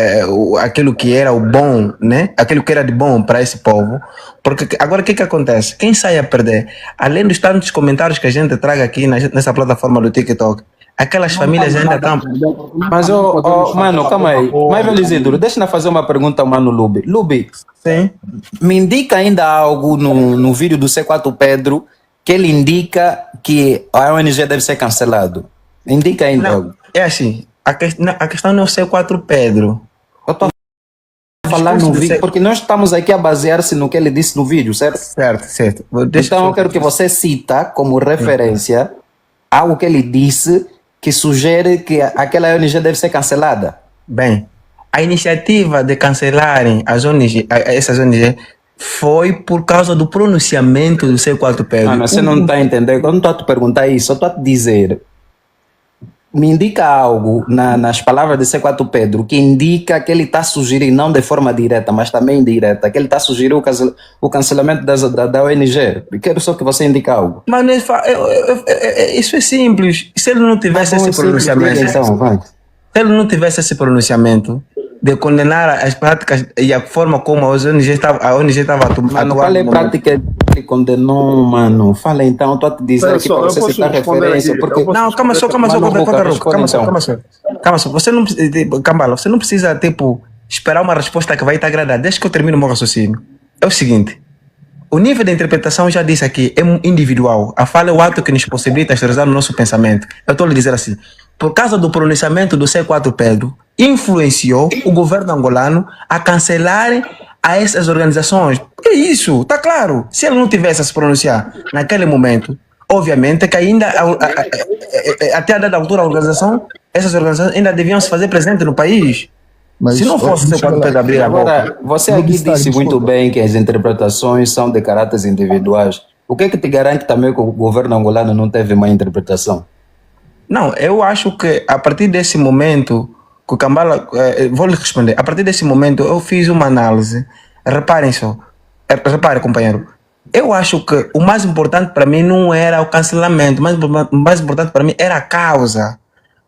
aquilo que era o bom, né? Aquilo que era de bom para esse povo. Porque agora o que acontece? Quem sai a perder? Além dos tantos comentários que a gente traga aqui nessa plataforma do TikTok, aquelas famílias ainda estão. Mas, mano, calma aí. Mas, velho Isidro, deixa-me fazer uma pergunta ao mano Lubi. Lubi, Sim. me indica ainda algo no vídeo do C4 Pedro que ele indica que a ONG deve ser cancelado. Indica ainda algo. Não, é assim, a questão não é o C4 Pedro. Eu estou a falar no vídeo, porque nós estamos aqui a basear-se no que ele disse no vídeo, certo? Certo. Então eu quero que você cita como referência algo que ele disse que sugere que aquela ONG deve ser cancelada. Bem, a iniciativa de cancelarem essas ONG foi por causa do pronunciamento do C4 Pedro. Mano, você não está entendendo. Eu não estou a te perguntar isso, eu estou a te dizer. Me indica algo nas palavras de C4 Pedro que indica que ele está sugerindo, não de forma direta, mas também indireta, que ele está sugerindo o cancelamento da ONG. Eu quero só que você indique algo. Mas isso é simples. Se ele não tivesse esse pronunciamento, Então, vai. se ele não tivesse esse pronunciamento de condenar as práticas e a forma como a ONG estava Mano, qual é a prática que ele condenou, mano? Fala então, eu estou a te dizer Espera aqui só, para eu você posso citar responder referência, aqui, porque... eu posso Não, calma só, Mano, Boca, responde então. calma só. Você não precisa, Cambala, você não precisa, esperar uma resposta que vai te agradar. Deixa que eu termine o meu raciocínio. É o seguinte, o nível de interpretação, já disse aqui, é individual. A fala é o ato que nos possibilita exteriorizar o nosso pensamento. Eu estou a lhe dizer assim, por causa do pronunciamento do C4 Pedro, influenciou o governo angolano a cancelarem a essas organizações. É isso, está claro. Se ele não tivesse a se pronunciar naquele momento, obviamente que ainda, até a dada altura, essas organizações ainda deviam se fazer presente no país. Mas, Se não fosse o C4 Pedro abrir a boca. Agora, você aqui disse muito bem que as interpretações são de caráteres individuais. O que é que te garante também que o governo angolano não teve uma interpretação? Não, eu acho que a partir desse momento, que o Cambala, vou lhe responder, a partir desse momento eu fiz uma análise, reparem só, repare companheiro, eu acho que o mais importante para mim não era o cancelamento, o mais importante para mim era a causa,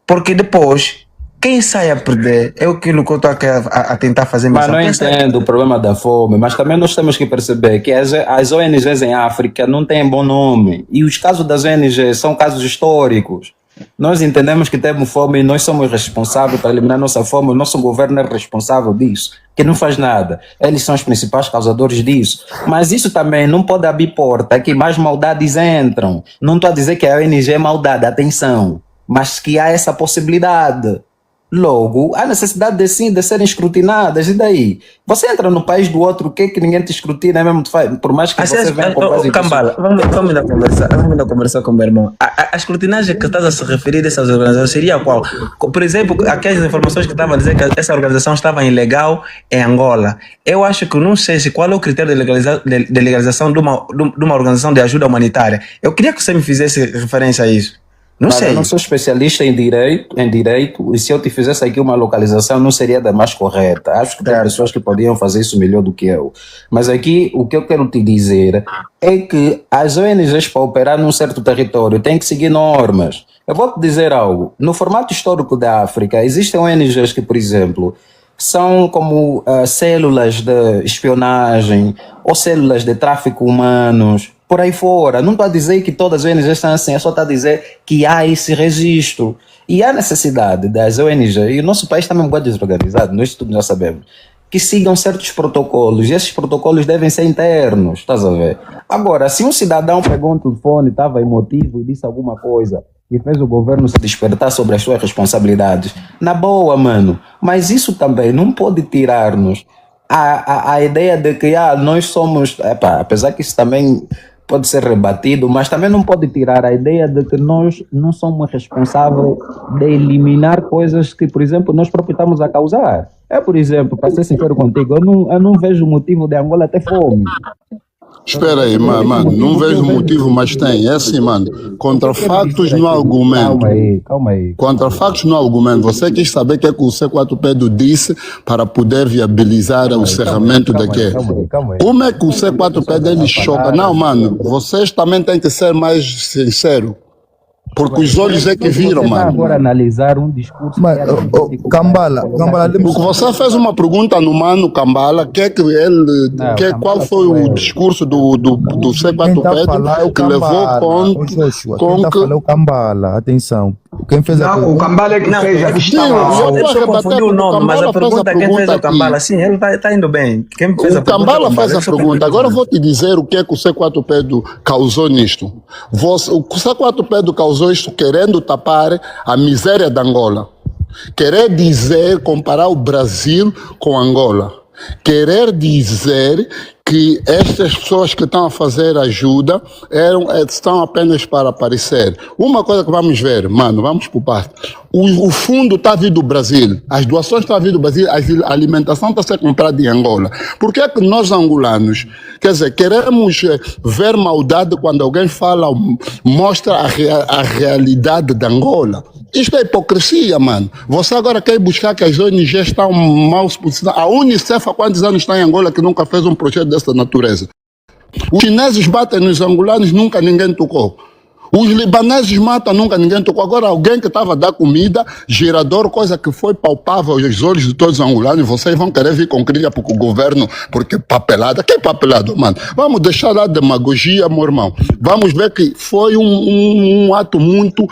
porque depois, quem sai a perder é aquilo que eu estou a tentar fazer. Mas não entendo o problema da fome, mas também nós temos que perceber que as ONGs em África não têm bom nome, e os casos das ONGs são casos históricos. Nós entendemos que temos fome e nós somos responsáveis para eliminar nossa fome, o nosso governo é responsável disso, que não faz nada. Eles são os principais causadores disso. Mas isso também não pode abrir porta que mais maldades entram. Não estou a dizer que a ONG é maldade, atenção, mas que há essa possibilidade. Logo, há necessidade de sim de serem escrutinadas. E daí? Você entra no país do outro, o que é que ninguém te escrutina, mesmo por mais que Assim, você venha com base em Cambala, vamos ainda conversar com o meu irmão. A escrutinagem que estás a se referir a essas organizações seria qual? Por exemplo, aquelas informações que estava a dizer que essa organização estava ilegal em Angola. Eu acho que não sei se qual é o critério de legalização de uma organização de ajuda humanitária. Eu queria que você me fizesse referência a isso. Não Mas sei. eu não sou especialista em direito, e se eu te fizesse aqui uma localização não seria da mais correta. Acho que tem pessoas que podiam fazer isso melhor do que eu. Mas aqui o que eu quero te dizer é que as ONGs para operar num certo território têm que seguir normas. Eu vou te dizer algo. No formato histórico da África, existem ONGs que, por exemplo, são como células de espionagem ou células de tráfico humanos, por aí fora. Não estou a dizer que todas as ONGs estão assim, eu só estou a dizer que há esse registro. E há necessidade das ONGs, e o nosso país também é um bocado desorganizado, nós tudo já sabemos, que sigam certos protocolos, e esses protocolos devem ser internos, estás a ver? Agora, se um cidadão pegou um telefone, estava emotivo e disse alguma coisa, e fez o governo se despertar sobre as suas responsabilidades, na boa, mano, mas isso também não pode tirar-nos a ideia de que nós somos, apesar que isso também pode ser rebatido, mas também não pode tirar a ideia de que nós não somos responsáveis de eliminar coisas que, por exemplo, nós próprios estamos a causar. Por exemplo, para ser sincero contigo, eu não vejo motivo de Angola ter fome. Espera aí, mano, não vejo motivo, mas tem. É assim, mano, contra factos no argumento. Calma aí. Contra factos no argumento. Você quis saber o que é que o C4 Pedro disse para poder viabilizar o cerramento daqui. Calma aí. Como é que o C4 Pedro ele choca? Não, mano, vocês também têm que ser mais sinceros. Porque os olhos é que viram, Você vai mano. agora analisar um discurso. Mas, Cambala, Porque você fez uma pergunta no mano Cambala, qual foi o discurso do C4 Pedro que levou quem está falando é o Cambala, atenção. Quem fez a Não, o Cambala é que fez a questão. Eu só confundi o nome, mas a pergunta é quem fez o Cambala. Sim, ele está indo bem. Quem fez a O pergunta Cambala é o fez a eu só confundi pergunta. o Agora eu nome. vou te dizer o que é que o C4 Pedro causou nisto. O C4 Pedro causou isto querendo tapar a miséria da Angola. Querer dizer, comparar o Brasil com Angola. Querer dizer que estas pessoas que estão a fazer ajuda estão apenas para aparecer. Uma coisa que vamos ver, mano, vamos por parte. O fundo está vindo do Brasil, as doações estão vindo do Brasil, a alimentação está a ser comprada em Angola. Por que é que nós angolanos, quer dizer, queremos ver maldade quando alguém fala, mostra a realidade da Angola? Isto é hipocrisia, mano. Você agora quer buscar que as ONGs estão mal se posicionadas. A Unicef há quantos anos está em Angola que nunca fez um projeto dessa natureza? Os chineses batem nos angolanos, nunca ninguém tocou. Os libaneses matam, nunca ninguém tocou. Agora alguém que estava a dar comida, gerador, coisa que foi palpável aos olhos de todos os angolanos, vocês vão querer vir com crítica porque o governo, porque papelada. Que papelado, mano? Vamos deixar lá a demagogia, meu irmão. Vamos ver que foi um ato muito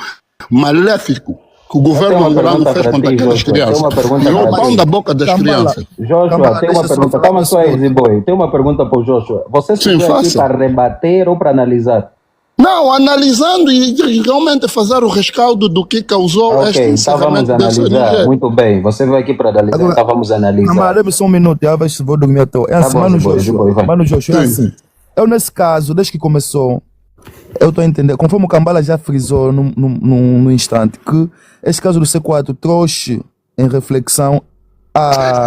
maléfico que o governo angolano fez contra aquelas crianças. Tirou o pão da boca das crianças. Joshua, tem uma pergunta. Calma só aí, Ziboy. Tem uma pergunta para o Joshua. Você se veio aqui para rebater ou para analisar? Não, analisando e realmente fazer o rescaldo do que causou este encerramento dessa ONG. Muito bem, você veio aqui para analisar, Agora, então vamos analisar. Cambala, dê-me só um minuto, já vai vou dormir até. É assim, mano, Joshua, é assim. Eu nesse caso, desde que começou, eu estou a entender, conforme o Cambala já frisou no instante, que esse caso do C4 trouxe em reflexão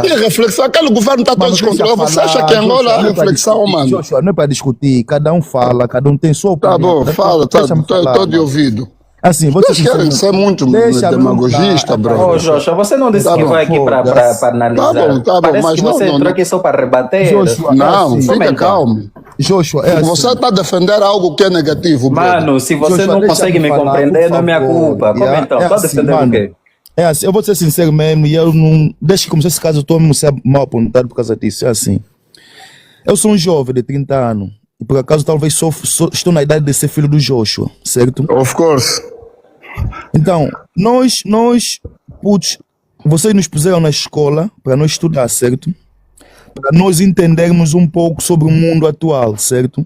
Que reflexão? Aquele governo está todo descontrolado. Você acha que Angola é reflexão, mano? Joshua, não é para discutir, cada um fala, cada um tem sua opinião. Tá bom, fala, estou de ouvido. Assim, vocês querem ser muito demagogista, bro. Ô, Joshua, você não disse que vai aqui para analisar. Tá bom, parece mas que você entrou aqui só para rebater. Joshua, não, fica calmo. Joshua, você está a defender algo que é negativo, bro. Mano, se você Joshua, não consegue me compreender, não é minha culpa. Como então? Está defendendo o quê? É assim, eu vou ser sincero mesmo, e eu não. Desde que comecei esse caso, eu estou me mal apontado por causa disso. É assim. Eu sou um jovem de 30 anos, e por acaso talvez estou na idade de ser filho do Joshua, certo? Of course. Então, nós, putz, vocês nos puseram na escola para nós estudar, certo? Para nós entendermos um pouco sobre o mundo atual, certo?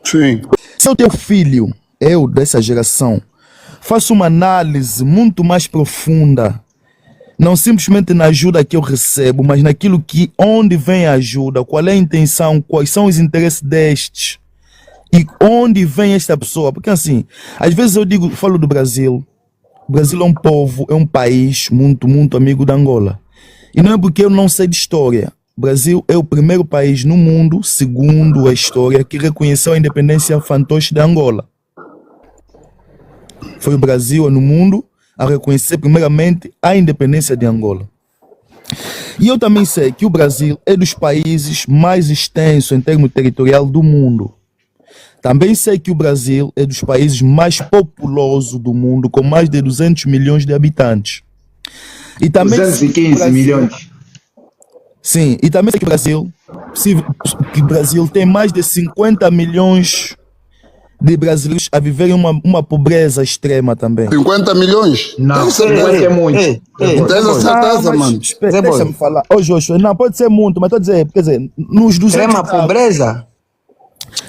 Sim. Se eu tenho filho, eu dessa geração, faço uma análise muito mais profunda Não simplesmente na ajuda que eu recebo, mas naquilo que, onde vem a ajuda, qual é a intenção, quais são os interesses destes e onde vem esta pessoa. Porque assim, às vezes eu digo, falo do Brasil. O Brasil é um povo, é um país muito, muito amigo da Angola. E não é porque eu não sei de história. O Brasil é o primeiro país no mundo, segundo a história, que reconheceu a independência fantoche da Angola. Foi o Brasil no mundo a reconhecer primeiramente a independência de Angola. E eu também sei que o Brasil é dos países mais extensos em termos territorial do mundo. Também sei que o Brasil é dos países mais populosos do mundo, com mais de 200 milhões de habitantes. E também 215 milhões. Sim, e também sei que o Brasil tem mais de 50 milhões de brasileiros a viverem uma pobreza extrema também. 50 milhões? Não, 50 é muito. Tens a certeza, mano? Espera, deixa-me falar. Ô, Joshua, não, pode ser muito, mas estou a dizer, quer dizer, nos 200... Extrema pobreza?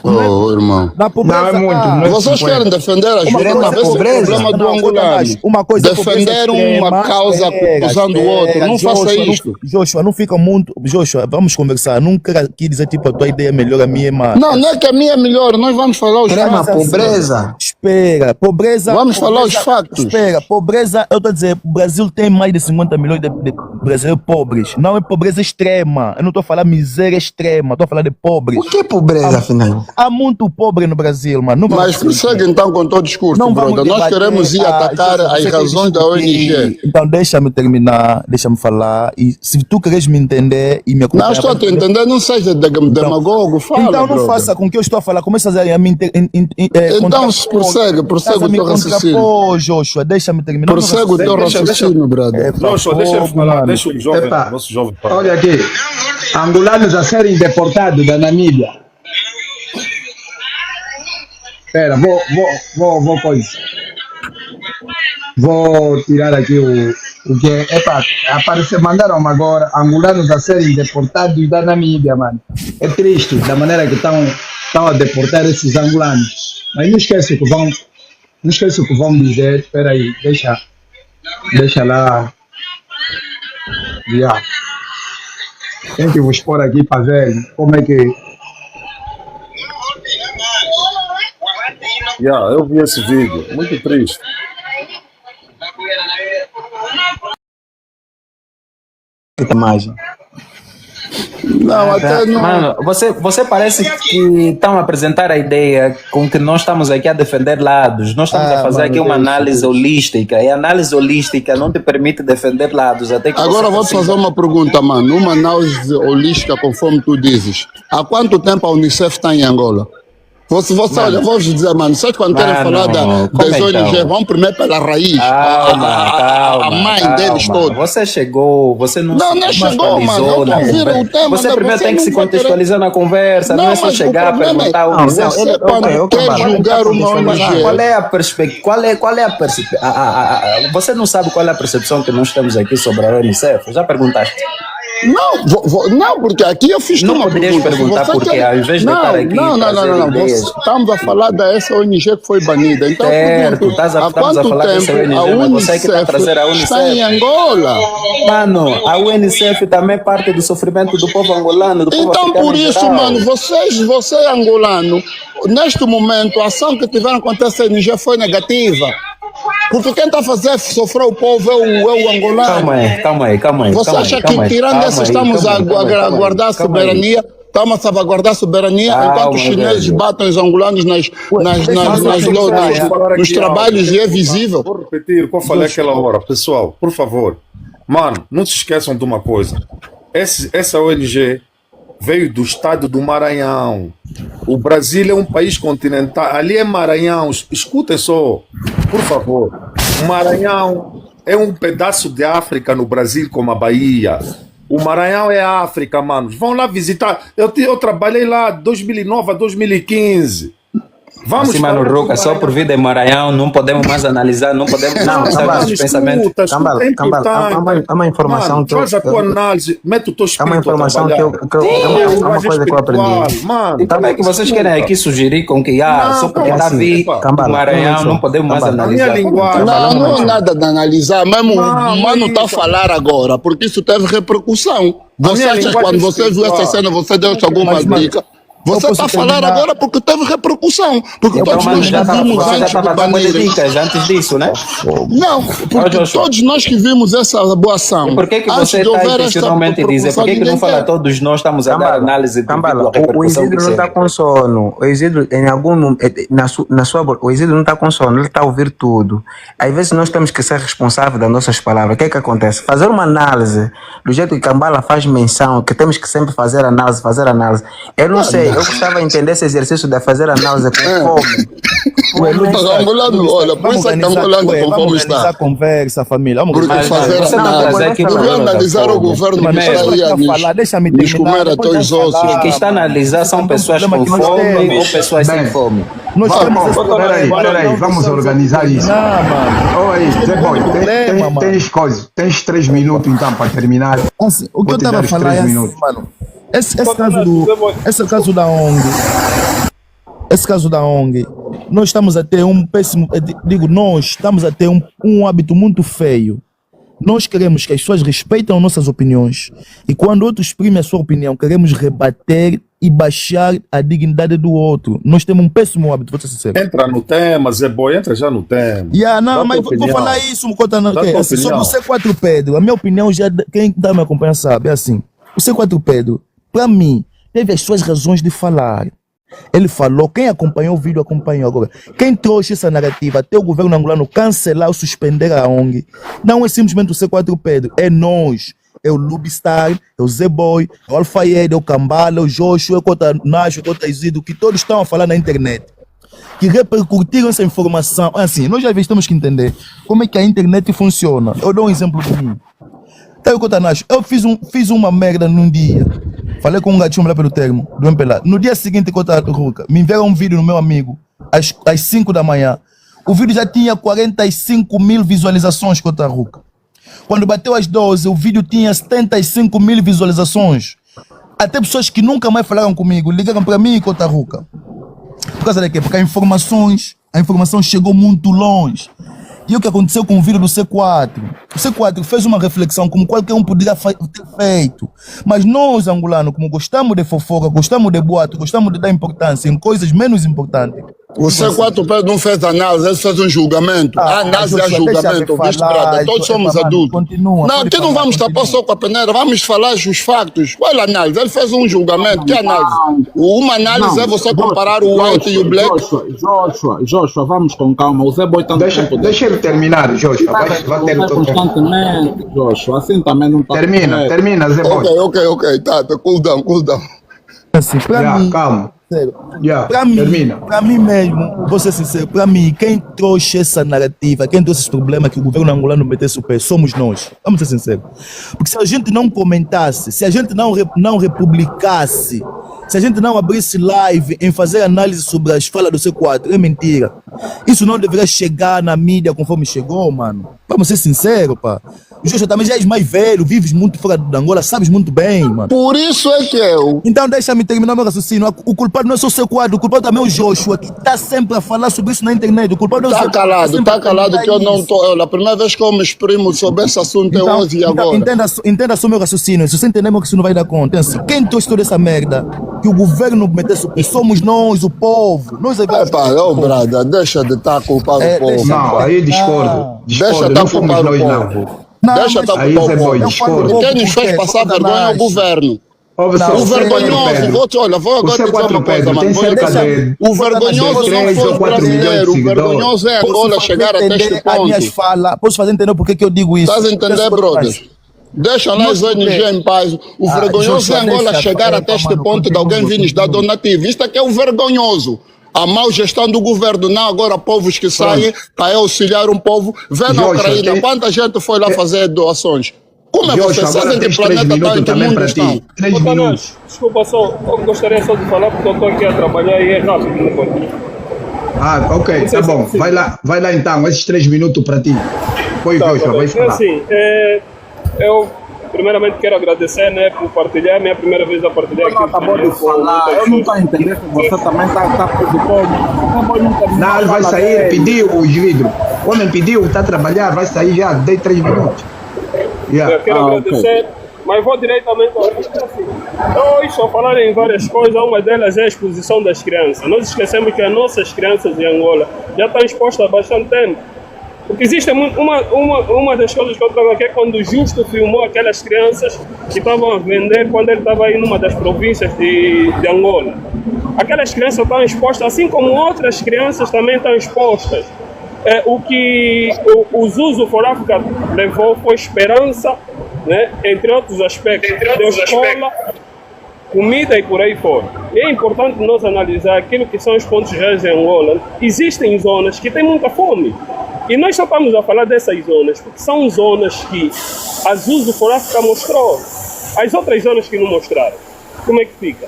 Oh, irmão. Na pobreza, Não é muito. Não é Vocês 50. querem defender as Extrema vítimas, esse é o pobreza? problema do Não, angolano. uma coisa é Defender pobreza uma extrema. causa acusando o outro. Não faça isto. Joshua, não fica muito... Joshua, vamos conversar. Nunca aqui dizer, tipo, a tua ideia é melhor, a minha é má. Não é que a minha é melhor. Nós vamos falar os Extrema factos. pobreza? Espera, pobreza... Vamos falar os pobreza- factos. Espera, pobreza, eu estou a dizer, o Brasil tem mais de 50 milhões de brasileiros pobres. Não é pobreza extrema. Eu não estou a falar miséria extrema, estou a falar de pobres. O que é pobreza, afinal? Há muito pobre no Brasil, mano. Não vamos Mas prossegue então com o teu discurso, Não vamos brother. Nós debater, queremos ir atacar Joshua, as você quer razões da discutir. ONG. Então deixa-me terminar, deixa-me falar. E se tu queres me entender e me acompanhar... Não estou a te entender, não seja demagogo, fala, Então não brother. faça com que eu estou a falar, comece a fazer a me Então prossegue o teu raciocínio. Pô, Joshua, deixa-me terminar. Prossegue o teu raciocínio, brother. Joshua, deixa ele falar, deixa o jovem, Epa, nosso jovem falar. olha aqui. Angolanos a serem deportados da Namíbia. Espera, vou coisa. Vou tirar aqui o que é. Epa, mandaram-me agora angolanos a serem deportados da Namíbia, mano. É triste da maneira que estão a deportar esses angolanos. Mas não esquece o que vão dizer. Espera aí, deixa lá. Yeah. Tem que vos pôr aqui para ver como é que. Eu vi esse vídeo, muito triste. Imagem. Não, até não. Mano, você parece que estão a apresentar a ideia com que nós estamos aqui a defender lados. Nós estamos a fazer mano, aqui uma Deus, análise holística. E a análise holística não te permite defender lados. Até que Agora você vou te consiga. fazer uma pergunta, mano. Uma análise holística, conforme tu dizes. Há quanto tempo a Unicef está em Angola? Você olha, vou vos dizer, mano, vocês quando querem falar das ONG, vão primeiro pela raiz, a mãe deles todos. Você chegou, você não Não, se não chegou, contextualizou mano. na Eu viro conversa. o tema, Você mas primeiro você tem que se não vai contextualizar na conversa, não é só mas o chegar a problema perguntar é, o você quando quer julgar uma ONG, Qual é a perspectiva? Qual é a percepção? Você não sabe qual é a percepção que nós temos aqui sobre a Unicef? Já perguntaste? Não, porque aqui eu fiz Não uma poderias pergunta. perguntar porque ao invés de estar aqui Não. trazer ideias. Estamos a falar dessa ONG que foi banida. Então, Certo, pergunto, estamos a há quanto falar dessa tempo ONG, a mas você é que está a trazer a Unicef está em Unicef. Angola? Mano, a UNICEF também é parte do sofrimento do povo angolano, do povo Então, africano por em isso, geral. mano, você é angolano. Neste momento, a ação que tiveram contra essa ONG foi negativa. Porque quem está a fazer sofrer o povo é o angolano. Calma aí. Você acha que tirando essa estamos a guardar a soberania? Estamos a salvaguardar a soberania enquanto os chineses batem os angolanos nos trabalhos e é visível. Vou repetir o que eu falei aquela hora. Pessoal, por favor. Mano, não se esqueçam de uma coisa. Essa ONG veio do estado do Maranhão. O Brasil é um país continental. Ali é Maranhão. Escutem só, por favor. O Maranhão é um pedaço de África no Brasil, como a Bahia. O Maranhão é África, mano. Vão lá visitar. Eu trabalhei lá de 2009 a 2015. Vamos Assim, mano, falar do Ruca, só Maranhão. por vir de Maranhão, não podemos mais analisar, não podemos Não, expressar Cambala, nossos pensamentos. escuta, Cambala, é Cambala, importante. há uma informação Mano, que eu, faz a tua análise, mete o teu há espírito uma informação a que trabalhar. há uma Linguagem coisa que eu espiritual, aprendi. mano. E também que vocês querem aqui sugerir com que, Não, só porque como está a assim? vir do Cambala, Maranhão, não podemos mais Cambala. A minha analisar. linguagem. Não é nada de analisar, mesmo Não, o mano está a isso. falar agora, porque isso teve repercussão. Você minha acha que linguagem quando você viu essa espiritual. cena, você deu alguma Mas, mano, dica? eu Você posso está a falar terminar? agora porque teve repercussão. Porque Então, todos mano, nós que vimos você já antes estava de dando muitas banirem. dicas antes disso, né? Não, porque Joshua. todos nós que vimos essa boa ação, E por que antes você de está houver esta intencionalmente a dizer? Por que não ninguém fala quer. todos nós estamos a dar análise devido Cambala, à o repercussão que Isidro não está teve? com sono. O Isidro, em algum momento, o Isidro não está com sono, ele está a ouvir tudo. Às vezes nós temos que ser responsáveis das nossas palavras. O que é que acontece? Fazer uma análise, do jeito que Cambala faz menção, que temos que sempre fazer análise. Eu não sei, eu gostava de entender esse exercício de fazer análise com fome. Ué, Luiz, Angolano, olha, por isso é que Angolano vamos conforme organizar está. a conversa, família. Vamos Porque organizar. fazer você não análise, trazer aqui devia problema da analisar o fome. governo que Mas está aí deixa a eu falar, deixa-me nos terminar, comer depois até os vamos ossos. falar. Quem está a analisar são pessoas com problema que nós fome temos. ou pessoas sem Bem. fome. Nós temos esse Peraí, problema. vamos organizar isso. Não, mano. Oi, Zé Boy, problema, mano. tens 3 minutos então para terminar. Assim, o que Vou eu te estava dar a os falar 3 é assim, minutos. mano. Esse caso da ONG, nós estamos a ter um péssimo. Nós estamos a ter um hábito muito feio. Nós queremos que as pessoas respeitem nossas opiniões. E quando outro exprime a sua opinião, queremos rebater e baixar a dignidade do outro. Nós temos um péssimo hábito, vou ser sincero. Entra no tema, Zé Boy, entra já no tema. Não, Dá mas tua vou opinião. falar isso, Mukota, Dá tua assim, sobre opinião. o C4 Pedro. A minha opinião, quem está me acompanhando sabe, é assim. O C4 Pedro, para mim, teve as suas razões de falar. Ele falou, quem acompanhou o vídeo acompanhou agora. Quem trouxe essa narrativa até o governo angolano cancelar ou suspender a ONG, não é simplesmente o C4 Pedro, é nós. É o Lubistar, é o Zé Boy, é o Alfaed, é o Cambala, é o Joshua, é o Cota Nacho, é o Cota Isidro, que todos estão a falar na internet. Que repercutiram essa informação. Assim, nós já temos que entender como é que a internet funciona. Eu dou um exemplo de mim. Tá, o Cota Nacho, eu fiz uma merda num dia. Falei com um gatinho lá pelo termo, do MPLA. No dia seguinte, Cota Ruca, me enviaram um vídeo no meu amigo, às 5 da manhã. O vídeo já tinha 45 mil visualizações, Cota Ruca. Quando bateu às 12, o vídeo tinha 75 mil visualizações. Até pessoas que nunca mais falaram comigo ligaram para mim, Cota Ruca. Por causa de quê? Porque a informação chegou muito longe. E o que aconteceu com o vídeo do C4? O C4 fez uma reflexão como qualquer um poderia ter feito. Mas nós, angolanos, como gostamos de fofoca, gostamos de boato, gostamos de dar importância em coisas menos importantes. O C4 Pedro não fez análise, ele fez um julgamento. A análise é julgamento, viste, brada? Todos somos adultos. Não, aqui não vamos tapar só com a peneira, vamos falar os factos. Qual é a análise? Ele fez um julgamento. Que análise? Uma análise é você comparar o white e o black. Joshua, vamos com calma. O Zé Boy está no tempo dele. Deixa ele terminar, Joshua. Vai ter o teu tempo. Constantemente, Joshua. Assim também não está. Termina, Zé Boy. Ok, tá, cool down. Assim, para mim, calma. Termina. Para mim mesmo, vou ser sincero, para mim, quem trouxe essa narrativa, quem trouxe esse problema que o governo angolano metesse o pé, somos nós. Vamos ser sinceros. Porque se a gente não comentasse, se a gente não republicasse, se a gente não abrisse live em fazer análise sobre as falas do C4, é mentira. Isso não deveria chegar na mídia conforme chegou, mano. Vamos ser sinceros, pá. O Joshua também já és mais velho, vives muito fora de Angola, sabes muito bem, mano. Por isso é que eu... Então deixa-me terminar meu raciocínio. O culpado não é só o C4, o culpado também é o Joshua, que está sempre a falar sobre isso na internet. O culpado é o Tá C4, calado, que eu não tô... A primeira vez que eu me exprimo sobre esse assunto é hoje e agora. Entenda só meu raciocínio. Se você entender, que isso não vai dar conta. Assim, quem trouxe toda essa merda, que o governo metesse o pé, somos nós, o povo. Nós é brada, deixa de estar a culpar o povo. Não, aí discordo. Deixa de Não estar a fomos culpar o nós, povo. não. Deixa de estar a Aí, culpar Zé o Boy, povo. discordo. Quem nos fez passar vergonha é o governo. O vergonhoso, vou agora dizer uma coisa, mano. O vergonhoso não foi o brasileiro, o vergonhoso é Angola chegar até este ponto. Posso fazer entender por que eu digo isso? Estás a entender, brother? Deixa lá as ONG em paz. O vergonhoso é Angola chegar até este ponto de alguém vir nos dar donativo. Isto aqui é o vergonhoso. A má gestão do governo, não agora povos que saem para auxiliar um povo. Vê na Ucrânia, quanta gente foi lá fazer doações? Como é você? Vocês entre planeta está, entre mundos estão. 3 minutos. Desculpa só, eu gostaria só de falar porque eu estou aqui a trabalhar e é rápido, não pode. Ok, tá bom. Vai lá então, esses 3 minutos para ti. Pois, Joshua, vai falar. Assim, eu primeiramente quero agradecer, né, por partilhar, minha primeira vez a partilhar aqui. Acabou de falar, eu não estou a entender se você também está preocupado. Não, ele vai sair, pediu o vidro. O homem pediu, está a trabalhar, vai sair já, dei 3 minutos. Eu quero agradecer, mas vou diretamente ao assim. Eu ouço a falar em várias coisas, uma delas é a exposição das crianças. Nós esquecemos que as nossas crianças em Angola já estão expostas há bastante tempo. Porque existe uma das coisas que eu trago aqui é quando o Justo filmou aquelas crianças que estavam a vender quando ele estava aí numa das províncias de Angola. Aquelas crianças estão expostas, assim como outras crianças também estão expostas. O que o Zuzu for Africa levou foi esperança, né? Entre outros aspectos, de escola, comida e por aí fora. E é importante nós analisar aquilo que são os pontos reais em Angola. Existem zonas que têm muita fome. E nós só estamos a falar dessas zonas, porque são zonas que a Zuzu for Africa mostrou. As outras zonas que não mostraram. Como é que fica?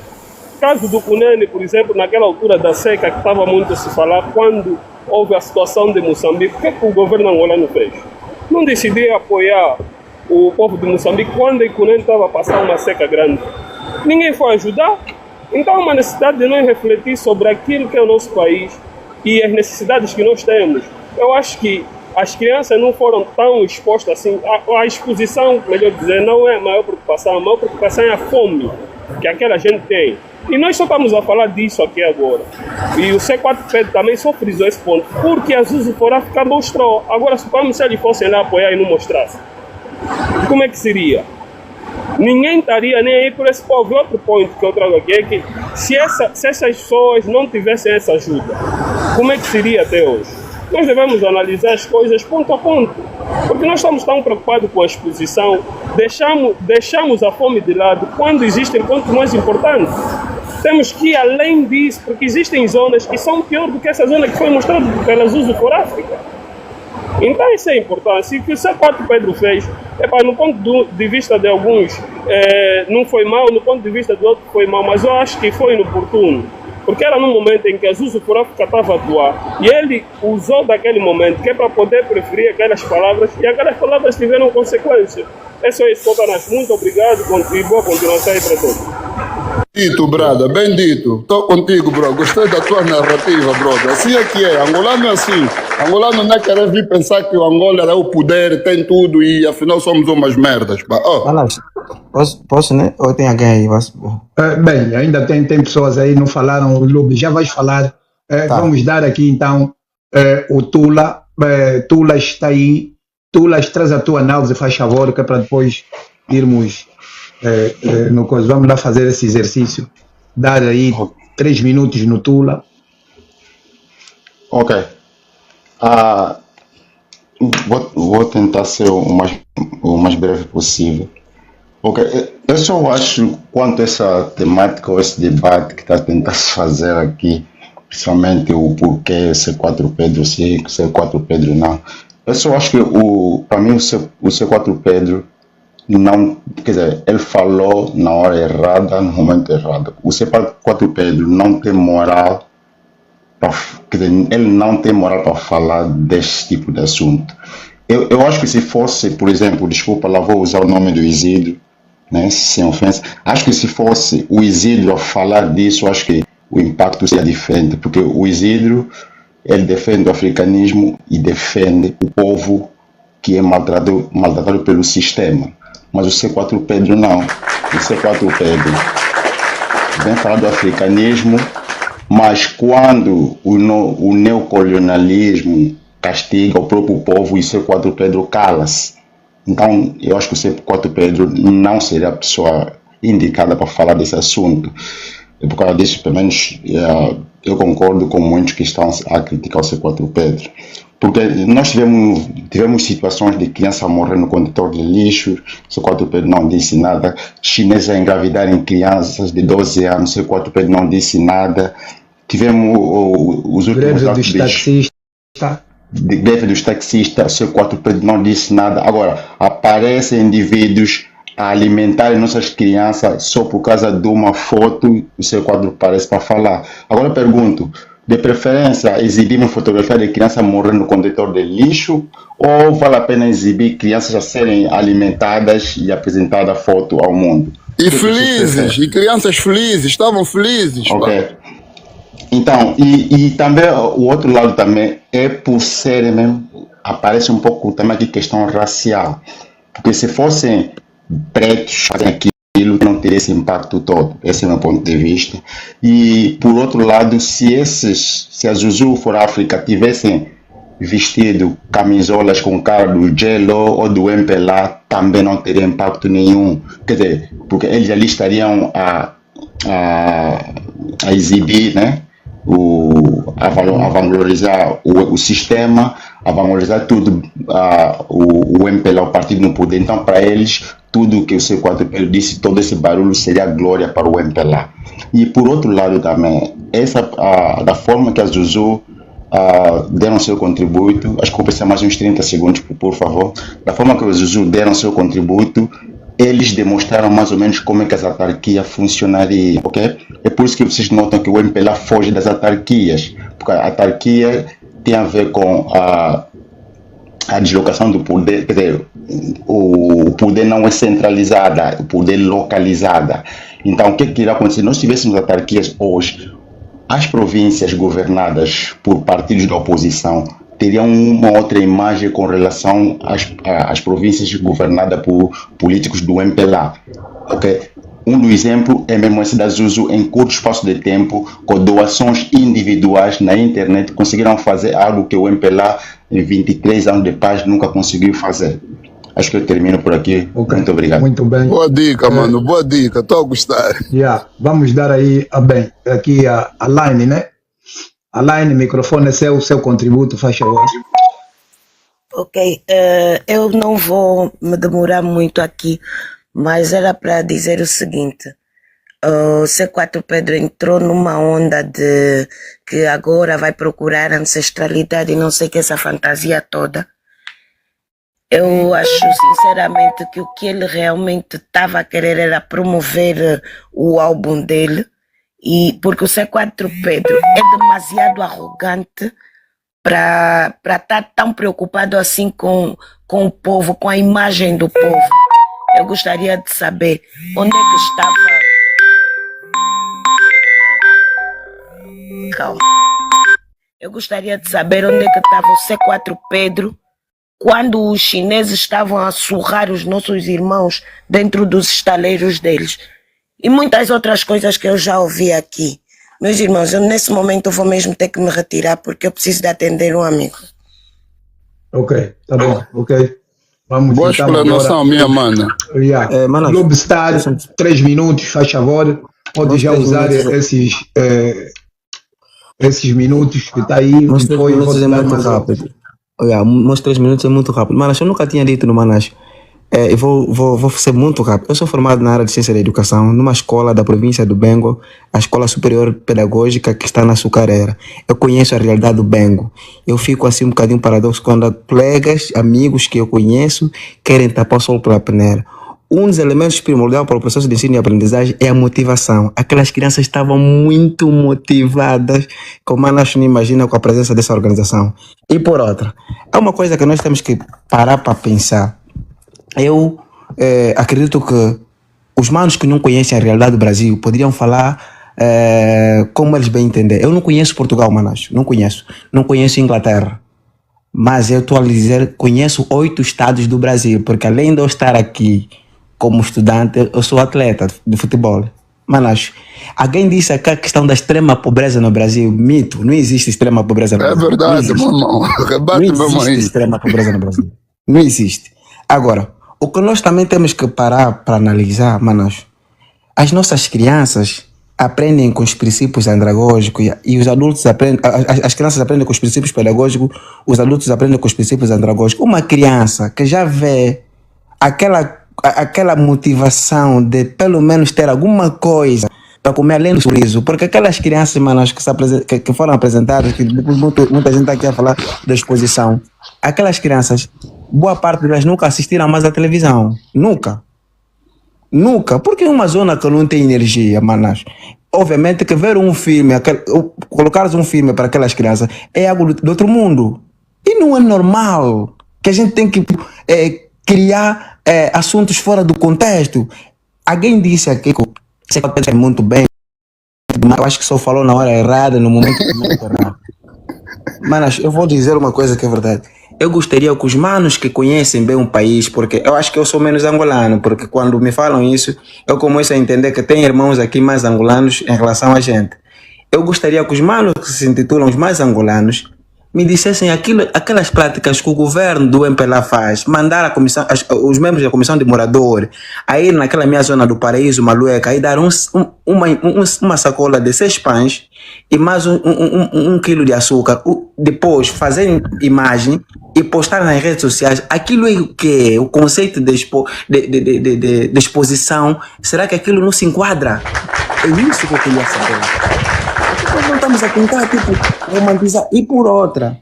O caso do Cunene, por exemplo, naquela altura da seca que estava muito a se falar, quando houve a situação de Moçambique, o que é que o governo angolano fez? Não decidiu apoiar o povo de Moçambique quando o Cunene estava a passar uma seca grande. Ninguém foi ajudar. Então há uma necessidade de nós refletir sobre aquilo que é o nosso país e as necessidades que nós temos. Eu acho que as crianças não foram tão expostas assim. A exposição, melhor dizer, não é a maior preocupação é a fome que aquela gente tem. E nós só estamos a falar disso aqui agora. E o C4P também só frisou esse ponto, porque a Zuzu for Africa mostrou. Agora, suponhamos se eles fossem lá apoiar e não mostrassem, como é que seria? Ninguém estaria nem aí por esse povo. Outro ponto que eu trago aqui é que se essas pessoas não tivessem essa ajuda, como é que seria até hoje? Nós devemos analisar as coisas ponto a ponto, porque nós estamos tão preocupados com a exposição, deixamos a fome de lado, quando existem pontos mais importantes. Temos que ir além disso, porque existem zonas que são pior do que essa zona que foi mostrada pela Zuzu for Africa. Então isso é importante. E o que o C4 Pedro fez, no ponto de vista de alguns, não foi mal, no ponto de vista do outro foi mal, mas eu acho que foi inoportuno. Porque era num momento em que a Zuzu for Africa estava a atuar e ele usou daquele momento que é para poder preferir aquelas palavras e aquelas palavras tiveram consequências. É só isso, Cotanas. Muito obrigado e boa continuação aí para todos. Dito, brother, bem dito. Estou contigo, bro. Gostei da tua narrativa, brother. Assim é que é. Angolano é assim. Angolano não é querer vir pensar que o Angola é o poder, tem tudo e afinal somos umas merdas. Posso, né? Ou tem alguém aí? Bem, ainda tem pessoas aí, não falaram, o Lube já vais falar. Vamos dar aqui então o Tula. Tula está aí. Tula, traz a tua análise, faz favor, que é para depois irmos no coisa. Vamos lá fazer esse exercício. Dar aí 3 minutos no Tula. Ok. Vou tentar ser o mais breve possível. Ok, eu só acho quanto a essa temática ou esse debate que está a tentar se fazer aqui, principalmente o porquê C4 Pedro sim, C4 Pedro não. Eu só acho que para mim o C4 Pedro não, quer dizer, ele falou na hora errada, no momento errado. O C4 Pedro não tem moral, quer dizer, ele não tem moral para falar desse tipo de assunto. Eu acho que se fosse, por exemplo, desculpa, lá vou usar o nome do Isidro, né, sem ofensa, acho que se fosse o Isidro a falar disso, acho que o impacto seria diferente, porque o Isidro, ele defende o africanismo e defende o povo que é maltratado pelo sistema. Mas o C4 Pedro não. O C4 Pedro vem falar do africanismo, mas quando o neocolonialismo castiga o próprio povo, o C4 Pedro cala-se. Então, eu acho que o C4 Pedro não seria a pessoa indicada para falar desse assunto. E por causa disso, pelo menos, eu concordo com muitos que estão a criticar o C4 Pedro. Porque nós tivemos situações de criança morrer no condutor de lixo, o C4 Pedro não disse nada. Chineses a engravidarem crianças de 12 anos, o C4 Pedro não disse nada. Tivemos os últimos atos de greve dos taxistas, o C4 Pedro não disse nada. Agora, aparecem indivíduos a alimentarem nossas crianças só por causa de uma foto, o C4 parece para falar. Agora eu pergunto, de preferência, exibir uma fotografia de criança morrendo no contentor de lixo ou vale a pena exibir crianças a serem alimentadas e apresentada a foto ao mundo? E felizes, e crianças felizes, estavam felizes. Ok. Então, e também o outro lado também é por ser mesmo, aparece um pouco também aqui questão racial. Porque se fossem pretos fazendo aquilo, não teria esse impacto todo. Esse é o meu ponto de vista. E por outro lado, se a Zuzu for África tivessem vestido camisolas com cara do Jello ou do MPLA, também não teria impacto nenhum. Quer dizer, porque eles ali estariam a exibir, né? A valorizar o sistema, a valorizar tudo, o MPLA, o partido no poder. Então, para eles, tudo que o C4P disse, todo esse barulho seria glória para o MPLA. E por outro lado também, da forma que a Zuzu deram seu contributo, acho que vou precisar mais uns 30 segundos, por favor. Da forma que a Zuzu deram seu contributo, eles demonstraram mais ou menos como é que as autarquias funcionariam, ok? É por isso que vocês notam que o MPLA foge das autarquias, porque a autarquia tem a ver com a deslocação do poder, quer dizer, o poder não é centralizado, o poder é localizado. Então, o que irá acontecer? Se nós tivéssemos autarquias hoje, as províncias governadas por partidos da oposição teriam uma outra imagem com relação às províncias governadas por políticos do MPLA. Okay? Um do exemplo é mesmo esse da Zuzu, em curto espaço de tempo, com doações individuais na internet, conseguiram fazer algo que o MPLA, em 23 anos de paz, nunca conseguiu fazer. Acho que eu termino por aqui. Okay. Muito obrigado. Muito bem. Boa dica, mano. Boa dica. Estou a gostar. Vamos dar aí aqui a Line, né? Alain, microfone é seu contributo, faz favor. Ok, eu não vou me demorar muito aqui, mas era para dizer o seguinte: o C4 Pedro entrou numa onda de que agora vai procurar ancestralidade e não sei que, essa fantasia toda. Eu acho sinceramente que o que ele realmente estava a querer era promover o álbum dele. E porque o C4 Pedro é demasiado arrogante para estar tão preocupado assim com o povo, com a imagem do povo. Eu gostaria de saber onde é que estava. Calma. Eu gostaria de saber onde é que estava o C4 Pedro quando os chineses estavam a surrar os nossos irmãos dentro dos estaleiros deles. E muitas outras coisas que eu já ouvi aqui. Meus irmãos, eu nesse momento vou mesmo ter que me retirar porque eu preciso de atender um amigo. Ok, tá bom, ok. Vamos boa explanação, minha mana. Globo Star, 3 minutos, faz favor. Pode já usar esses minutos que está aí. Meus 3 minutos é muito rápido. Meus 3 minutos é muito rápido. Manas, eu nunca tinha dito no Manas. Eu vou ser muito rápido. Eu sou formado na área de ciência da educação numa escola da província do Bengo, a Escola Superior Pedagógica que está na Sucareira. Eu conheço a realidade do Bengo. Eu fico assim um bocadinho paradoxo quando colegas, amigos que eu conheço querem tapar o sol pela peneira. Um dos elementos primordiais para o processo de ensino e aprendizagem é a motivação. Aquelas crianças estavam muito motivadas, como a Nacho não imagina, com a presença dessa organização. E por outra, é uma coisa que nós temos que parar para pensar. Eu acredito que os manos que não conhecem a realidade do Brasil poderiam falar como eles bem entender. Eu não conheço Portugal, manas, não conheço. Não conheço Inglaterra. Mas eu estou a dizer, conheço 8 estados do Brasil, porque além de eu estar aqui como estudante, eu sou atleta de futebol. Manas, alguém disse que a questão da extrema pobreza no Brasil, mito, não existe extrema pobreza no Brasil. É verdade, meu irmão. Não existe extrema pobreza no Brasil. Não existe. Agora, o que nós também temos que parar para analisar, manos, as nossas crianças aprendem com os princípios andragógicos e os adultos aprendem, as crianças aprendem com os princípios pedagógicos, os adultos aprendem com os princípios andragógicos. Uma criança que já vê aquela motivação de pelo menos ter alguma coisa para comer além do sorriso, porque aquelas crianças, manos, que foram apresentadas, que muita gente está aqui a falar da exposição, aquelas crianças, boa parte delas nunca assistiram mais à televisão. Nunca. Porque é uma zona que não tem energia, manas. obviamente que ver um filme, colocares um filme para aquelas crianças é algo do outro mundo. E não é normal que a gente tem que criar assuntos fora do contexto. Alguém disse aqui que você é muito bem, mas eu acho que só falou na hora errada, no momento errado. Manas, eu vou dizer uma coisa que é verdade. Eu gostaria que os manos que conhecem bem um país, porque eu acho que eu sou menos angolano, porque quando me falam isso, eu começo a entender que tem irmãos aqui mais angolanos em relação a gente. Eu gostaria que os manos que se intitulam os mais angolanos me dissessem aquelas práticas que o governo do MPLA faz, mandar a comissão, os membros da comissão de morador a ir naquela minha zona do Paraíso, Malueca, e dar uma sacola de 6 pães e mais um quilo de açúcar, depois fazer imagem e postar nas redes sociais. Aquilo é o que? O conceito de exposição, será que aquilo não se enquadra? É isso que eu queria saber. Nós não estamos a tentar romantizar. E por outra,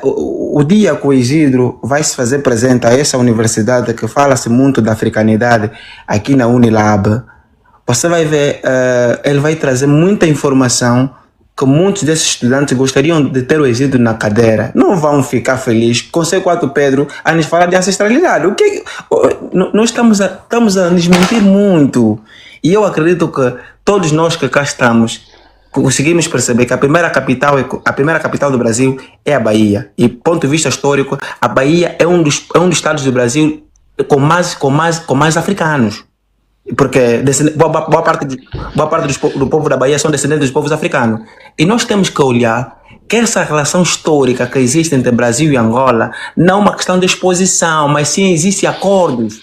o dia que o Isidro vai se fazer presente a essa universidade que fala-se muito da africanidade aqui na Unilab, você vai ver, ele vai trazer muita informação que muitos desses estudantes gostariam de ter o Isidro na cadeira. Não vão ficar felizes com C4 Pedro a nos falar de ancestralidade. Nós estamos a nos mentir muito. E eu acredito que todos nós que cá estamos conseguimos perceber que a primeira capital do Brasil é a Bahia. E, ponto de vista histórico, a Bahia é um dos estados do Brasil com mais africanos. Porque boa parte do povo da Bahia são descendentes dos povos africanos. E nós temos que olhar que essa relação histórica que existe entre Brasil e Angola não é uma questão de exposição, mas sim existem acordos.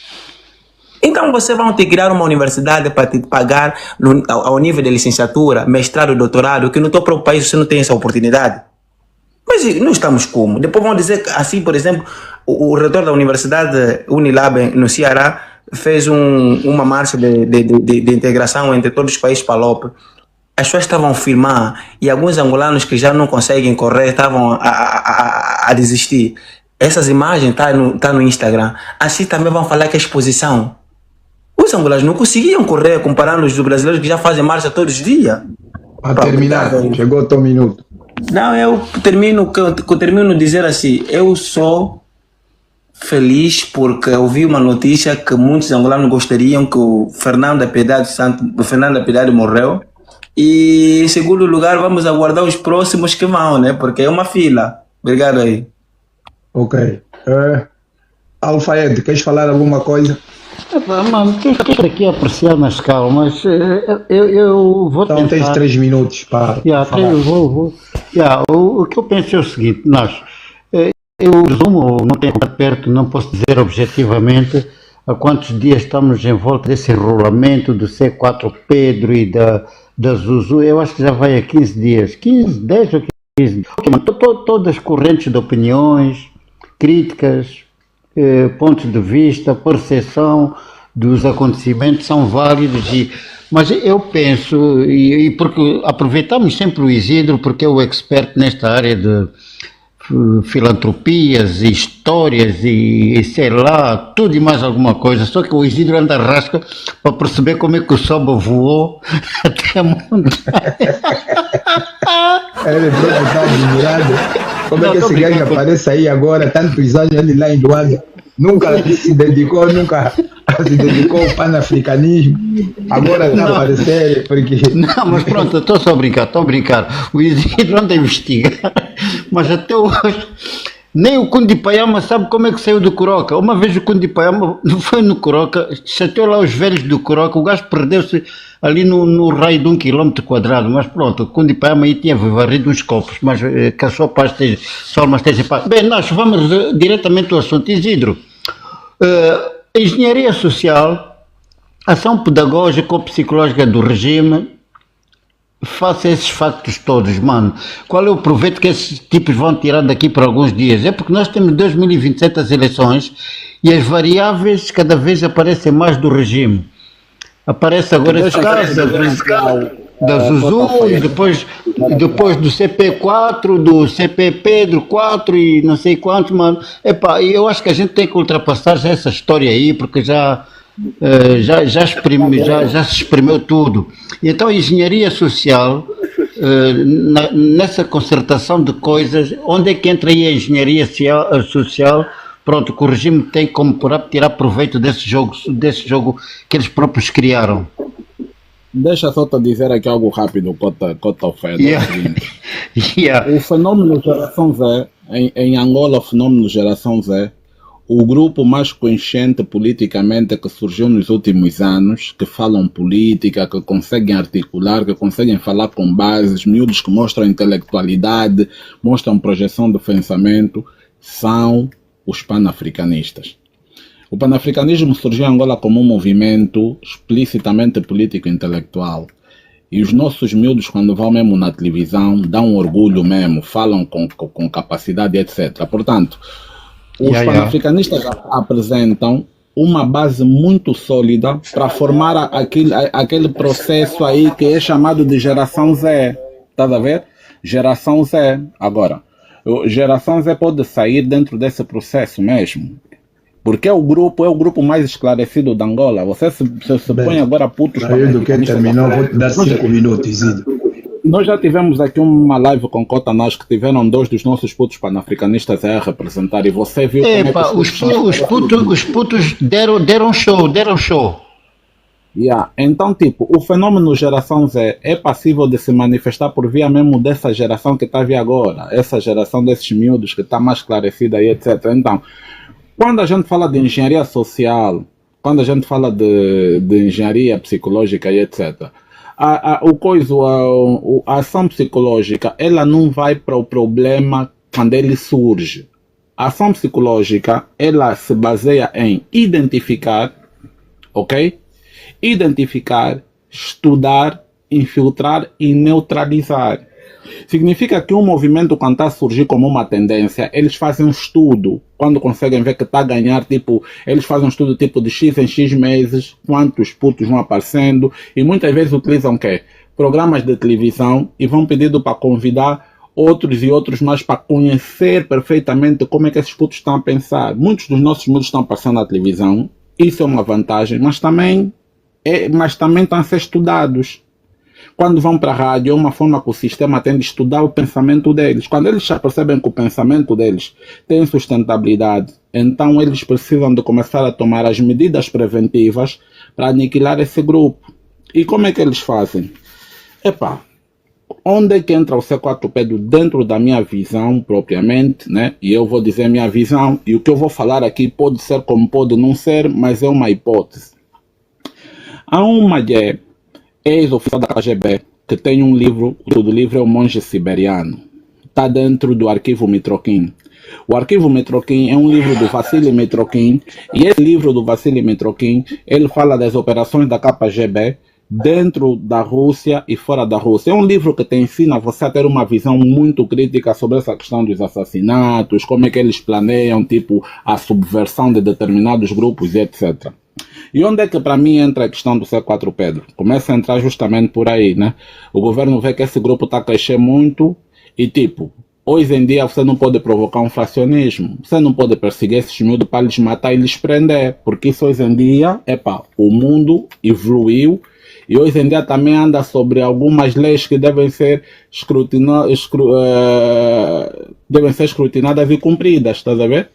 Então você vai ter que criar uma universidade para te pagar ao nível de licenciatura, mestrado, doutorado, que no teu próprio país você não tem essa oportunidade. Mas não estamos como? Depois vão dizer que, assim, por exemplo, o reitor da Universidade Unilab no Ceará fez uma marcha de integração entre todos os países PALOP. As pessoas estavam a filmar e alguns angolanos que já não conseguem correr estavam a desistir. Essas imagens tá no Instagram. Assim também vão falar que é exposição. Os angolanos não conseguiam correr comparando os brasileiros que já fazem marcha todos os dias. Para terminar, chegou o teu minuto. Não, eu termino dizer assim, eu sou feliz porque ouvi uma notícia que muitos angolanos gostariam que o Fernando da Piedade morreu. E em segundo lugar, vamos aguardar os próximos que vão, né? Porque é uma fila. Obrigado aí. Ok. Alfaed, queres falar alguma coisa? Mano, estou aqui a apreciar nas calmas. Eu vou tentar... Então tens 3 minutos para falar. O que eu penso é o seguinte, eu resumo, não tenho perto, não posso dizer objetivamente há quantos dias estamos em volta desse enrolamento do C4 Pedro e da Zuzu. Eu acho que já vai a 15 dias, 10 ou 15 dias. Okay, todas as correntes de opiniões, críticas, pontos de vista, percepção dos acontecimentos são válidos, mas eu penso, e porque aproveitamos sempre o Isidro, porque é o expert nesta área de filantropias e histórias e sei lá, tudo e mais alguma coisa, só que o Isidro anda rasca para perceber como é que o Soba voou até a mundo. Ele próprio está admirado. Como é que esse gajo aparece aí agora, tantos anos ele lá em Luanda, nunca se dedicou ao panafricanismo, agora está a aparecer porque... Não, mas pronto, estou só a brincar, o Isidro anda a investigar, mas até hoje nem o Kundi Payama sabe como é que saiu do Coroca. Uma vez o Kundi Payama foi no Coroca, chateou lá os velhos do Coroca, o gajo perdeu-se ali no raio de 1 km², mas pronto, o Kundi Payama aí tinha varrido uns copos, mas que a sua paz esteja, só uma esteja paz. Bem, nós vamos diretamente ao assunto. Isidro, engenharia social, ação pedagógica ou psicológica do regime, face a esses factos todos, mano, qual é o proveito que esses tipos vão tirar daqui por alguns dias? É porque nós temos 2027 as eleições e as variáveis cada vez aparecem mais do regime. Aparece agora esse caso da Zuzu, e depois do CP4, do CP Pedro 4 e não sei quantos, mano. Epá, eu acho que a gente tem que ultrapassar já essa história aí, porque já já se exprimiu tudo. E então a engenharia social, nessa concertação de coisas, onde é que entra aí a engenharia social? Pronto, que o regime tem como tirar proveito desse jogo que eles próprios criaram. Deixa só te dizer aqui algo rápido, Cota Alfredo. Yeah. O fenômeno Geração Z, em Angola, o fenômeno Geração Z, o grupo mais consciente politicamente que surgiu nos últimos anos, que falam política, que conseguem articular, que conseguem falar com bases, miúdos que mostram intelectualidade, mostram projeção de pensamento, são os panafricanistas. O panafricanismo surgiu em Angola como um movimento explicitamente político-intelectual. E os nossos miúdos, quando vão mesmo na televisão, dão orgulho mesmo, falam com capacidade, etc. Portanto, os panafricanistas apresentam uma base muito sólida para formar aquele processo aí que é chamado de Geração Z. Está a ver? Geração Z. Agora, Geração Z pode sair dentro desse processo mesmo. Porque é o grupo mais esclarecido de Angola. Você se põe agora putos. Do que terminou, vou te dar 5 minutos, Isidro. Nós já tivemos aqui uma live com Cota Nós que tiveram 2 dos nossos putos panafricanistas a representar e você viu os putos deram show. Yeah. Então, tipo, o fenômeno Geração Z é passível de se manifestar por via mesmo dessa geração que está vindo agora, essa geração desses miúdos que está mais esclarecida e etc. Então, quando a gente fala de engenharia social, quando a gente fala de engenharia psicológica e etc., a ação psicológica, ela não vai para o problema quando ele surge. A ação psicológica, ela se baseia em identificar, ok? Identificar, estudar, infiltrar e neutralizar. Significa que um movimento, quando está a surgir como uma tendência, eles fazem um estudo. Quando conseguem ver que está a ganhar, tipo, eles fazem um estudo tipo de X em X meses, quantos putos vão aparecendo, e muitas vezes utilizam o quê? Programas de televisão e vão pedindo para convidar outros e outros mais para conhecer perfeitamente como é que esses putos estão a pensar. Muitos dos nossos miúdos estão passando na televisão, isso é uma vantagem, mas também estão a ser estudados. Quando vão para a rádio, é uma forma que o sistema tem de estudar o pensamento deles. Quando eles já percebem que o pensamento deles tem sustentabilidade, então eles precisam de começar a tomar as medidas preventivas para aniquilar esse grupo. E como é que eles fazem? Onde é que entra o C4P dentro da minha visão propriamente, né? E eu vou dizer minha visão, e o que eu vou falar aqui pode ser como pode não ser, mas é uma hipótese. Há uma ex-oficial da KGB que tem um livro, o título do livro é O Monge Siberiano. Está dentro do arquivo Mitrokin. O arquivo Mitrokin é um livro do Vassili Mitrokin, e esse livro do Vassili Mitrokin, ele fala das operações da KGB dentro da Rússia e fora da Rússia. É um livro que te ensina você a ter uma visão muito crítica sobre essa questão dos assassinatos, como é que eles planeiam, tipo, a subversão de determinados grupos e etc. E onde é que para mim entra a questão do C4 Pedro? Começa a entrar justamente por aí, né? O governo vê que esse grupo está a crescer muito e tipo, hoje em dia você não pode provocar um fracionismo, você não pode perseguir esses miúdos para lhes matar e lhes prender, porque isso hoje em dia, o mundo evoluiu e hoje em dia também anda sobre algumas leis que devem ser escrutinadas e cumpridas, estás a ver?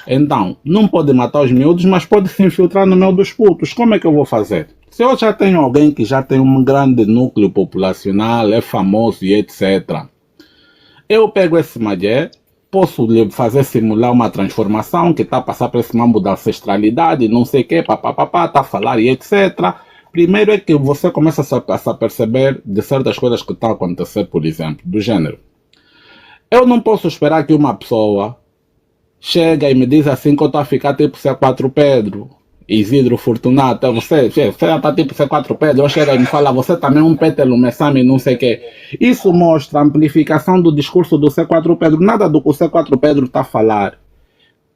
Então, não pode matar os miúdos, mas pode se infiltrar no meio dos putos. Como é que eu vou fazer? Se eu já tenho alguém que já tem um grande núcleo populacional, é famoso e etc., eu pego esse magé, posso lhe fazer simular uma transformação que está a passar por esse mambo da ancestralidade, não sei o que, papapá, está a falar e etc. Primeiro é que você começa a se perceber de certas coisas que estão a acontecer, por exemplo, do gênero. Eu não posso esperar que uma pessoa chega e me diz assim que eu estou a ficar tipo C4 Pedro, Isidro Fortunato, você já está tipo C4 Pedro, eu chego e me fala, você também é um pétalo, Messame, não sei o quê. Isso mostra a amplificação do discurso do C4 Pedro, nada do que o C4 Pedro está a falar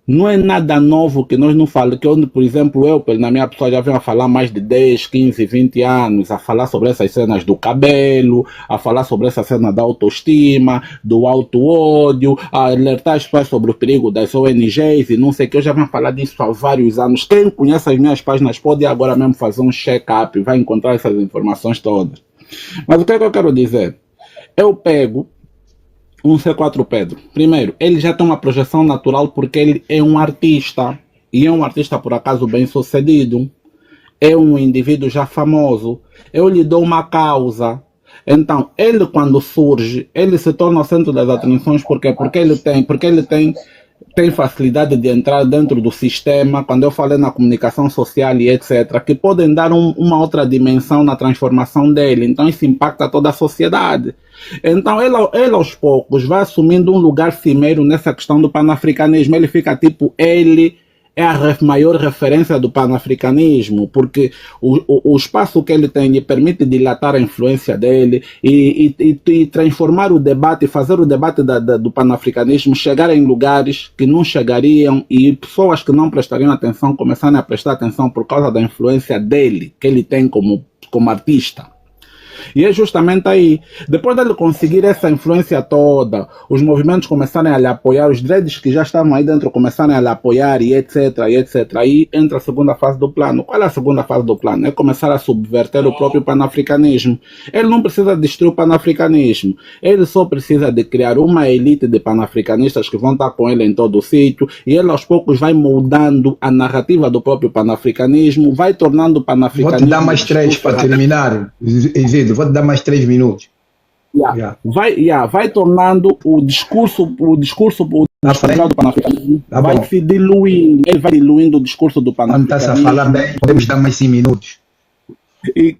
Não é nada novo que nós não falamos, que onde, por exemplo, eu, na minha pessoa, já venho a falar mais de 10, 15, 20 anos, a falar sobre essas cenas do cabelo, a falar sobre essa cena da autoestima, do auto-ódio, a alertar as pessoas sobre o perigo das ONGs e não sei o que, eu já venho a falar disso há vários anos. Quem conhece as minhas páginas pode agora mesmo fazer um check-up e vai encontrar essas informações todas. Mas o que é que eu quero dizer? Eu pego um C4 Pedro. Primeiro, ele já tem uma projeção natural porque ele é um artista. E é um artista, por acaso, bem sucedido. É um indivíduo já famoso. Eu lhe dou uma causa. Então, ele quando surge, ele se torna o centro das atenções. Por quê? Porque ele tem facilidade de entrar dentro do sistema, quando eu falei na comunicação social e etc., que podem dar uma outra dimensão na transformação dele. Então isso impacta toda a sociedade. Então ele aos poucos vai assumindo um lugar cimeiro nessa questão do panafricanismo. Ele fica tipo, ele é a maior referência do panafricanismo, porque o espaço que ele tem lhe permite dilatar a influência dele e transformar o debate, fazer o debate do panafricanismo chegar em lugares que não chegariam e pessoas que não prestariam atenção começarem a prestar atenção por causa da influência dele, que ele tem como artista. E é justamente aí, depois dele conseguir essa influência toda, os movimentos começarem a lhe apoiar, os dreads que já estavam aí dentro começarem a lhe apoiar e etc, aí entra a segunda fase do plano. Qual é a segunda fase do plano? É começar a subverter o próprio panafricanismo. Ele não precisa destruir o panafricanismo, ele só precisa de criar uma elite de panafricanistas que vão estar com ele em todo o sítio, e ele aos poucos vai moldando a narrativa do próprio panafricanismo, vai tornando o panafricanismo... Vou te dar mais 3 para terminar, Isidro. Vou te dar mais 3 minutos. Vai tornando o discurso do panafricanismo, vai se diluindo, ele vai diluindo o discurso do panafricanismo. Quando estás a falar bem, podemos dar mais 5 minutos. E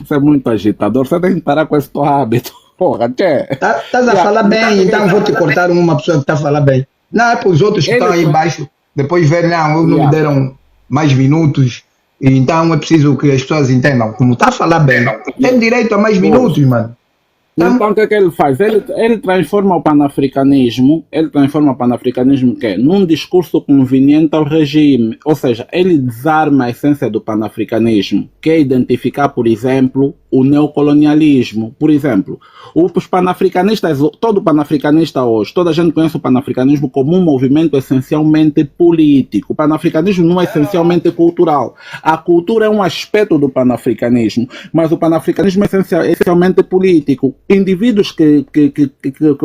isso é muito agitador, você tem que parar com esse teu hábito. Porra, estás a falar bem, então vou te cortar uma pessoa que está a falar bem. Não, é para os outros que estão aí embaixo, depois ver, não me deram mais minutos. Então é preciso que as pessoas entendam. Como está a falar bem, tem direito a mais minutos, mano. Então o que é que ele faz? Ele transforma o panafricanismo, que num discurso conveniente ao regime. Ou seja, ele desarma a essência do panafricanismo, que é identificar, por exemplo, o neocolonialismo. Por exemplo, os panafricanistas, todo panafricanista hoje, toda a gente conhece o panafricanismo como um movimento essencialmente político. O panafricanismo não é essencialmente cultural. A cultura é um aspecto do panafricanismo, mas o panafricanismo é essencialmente político. Indivíduos que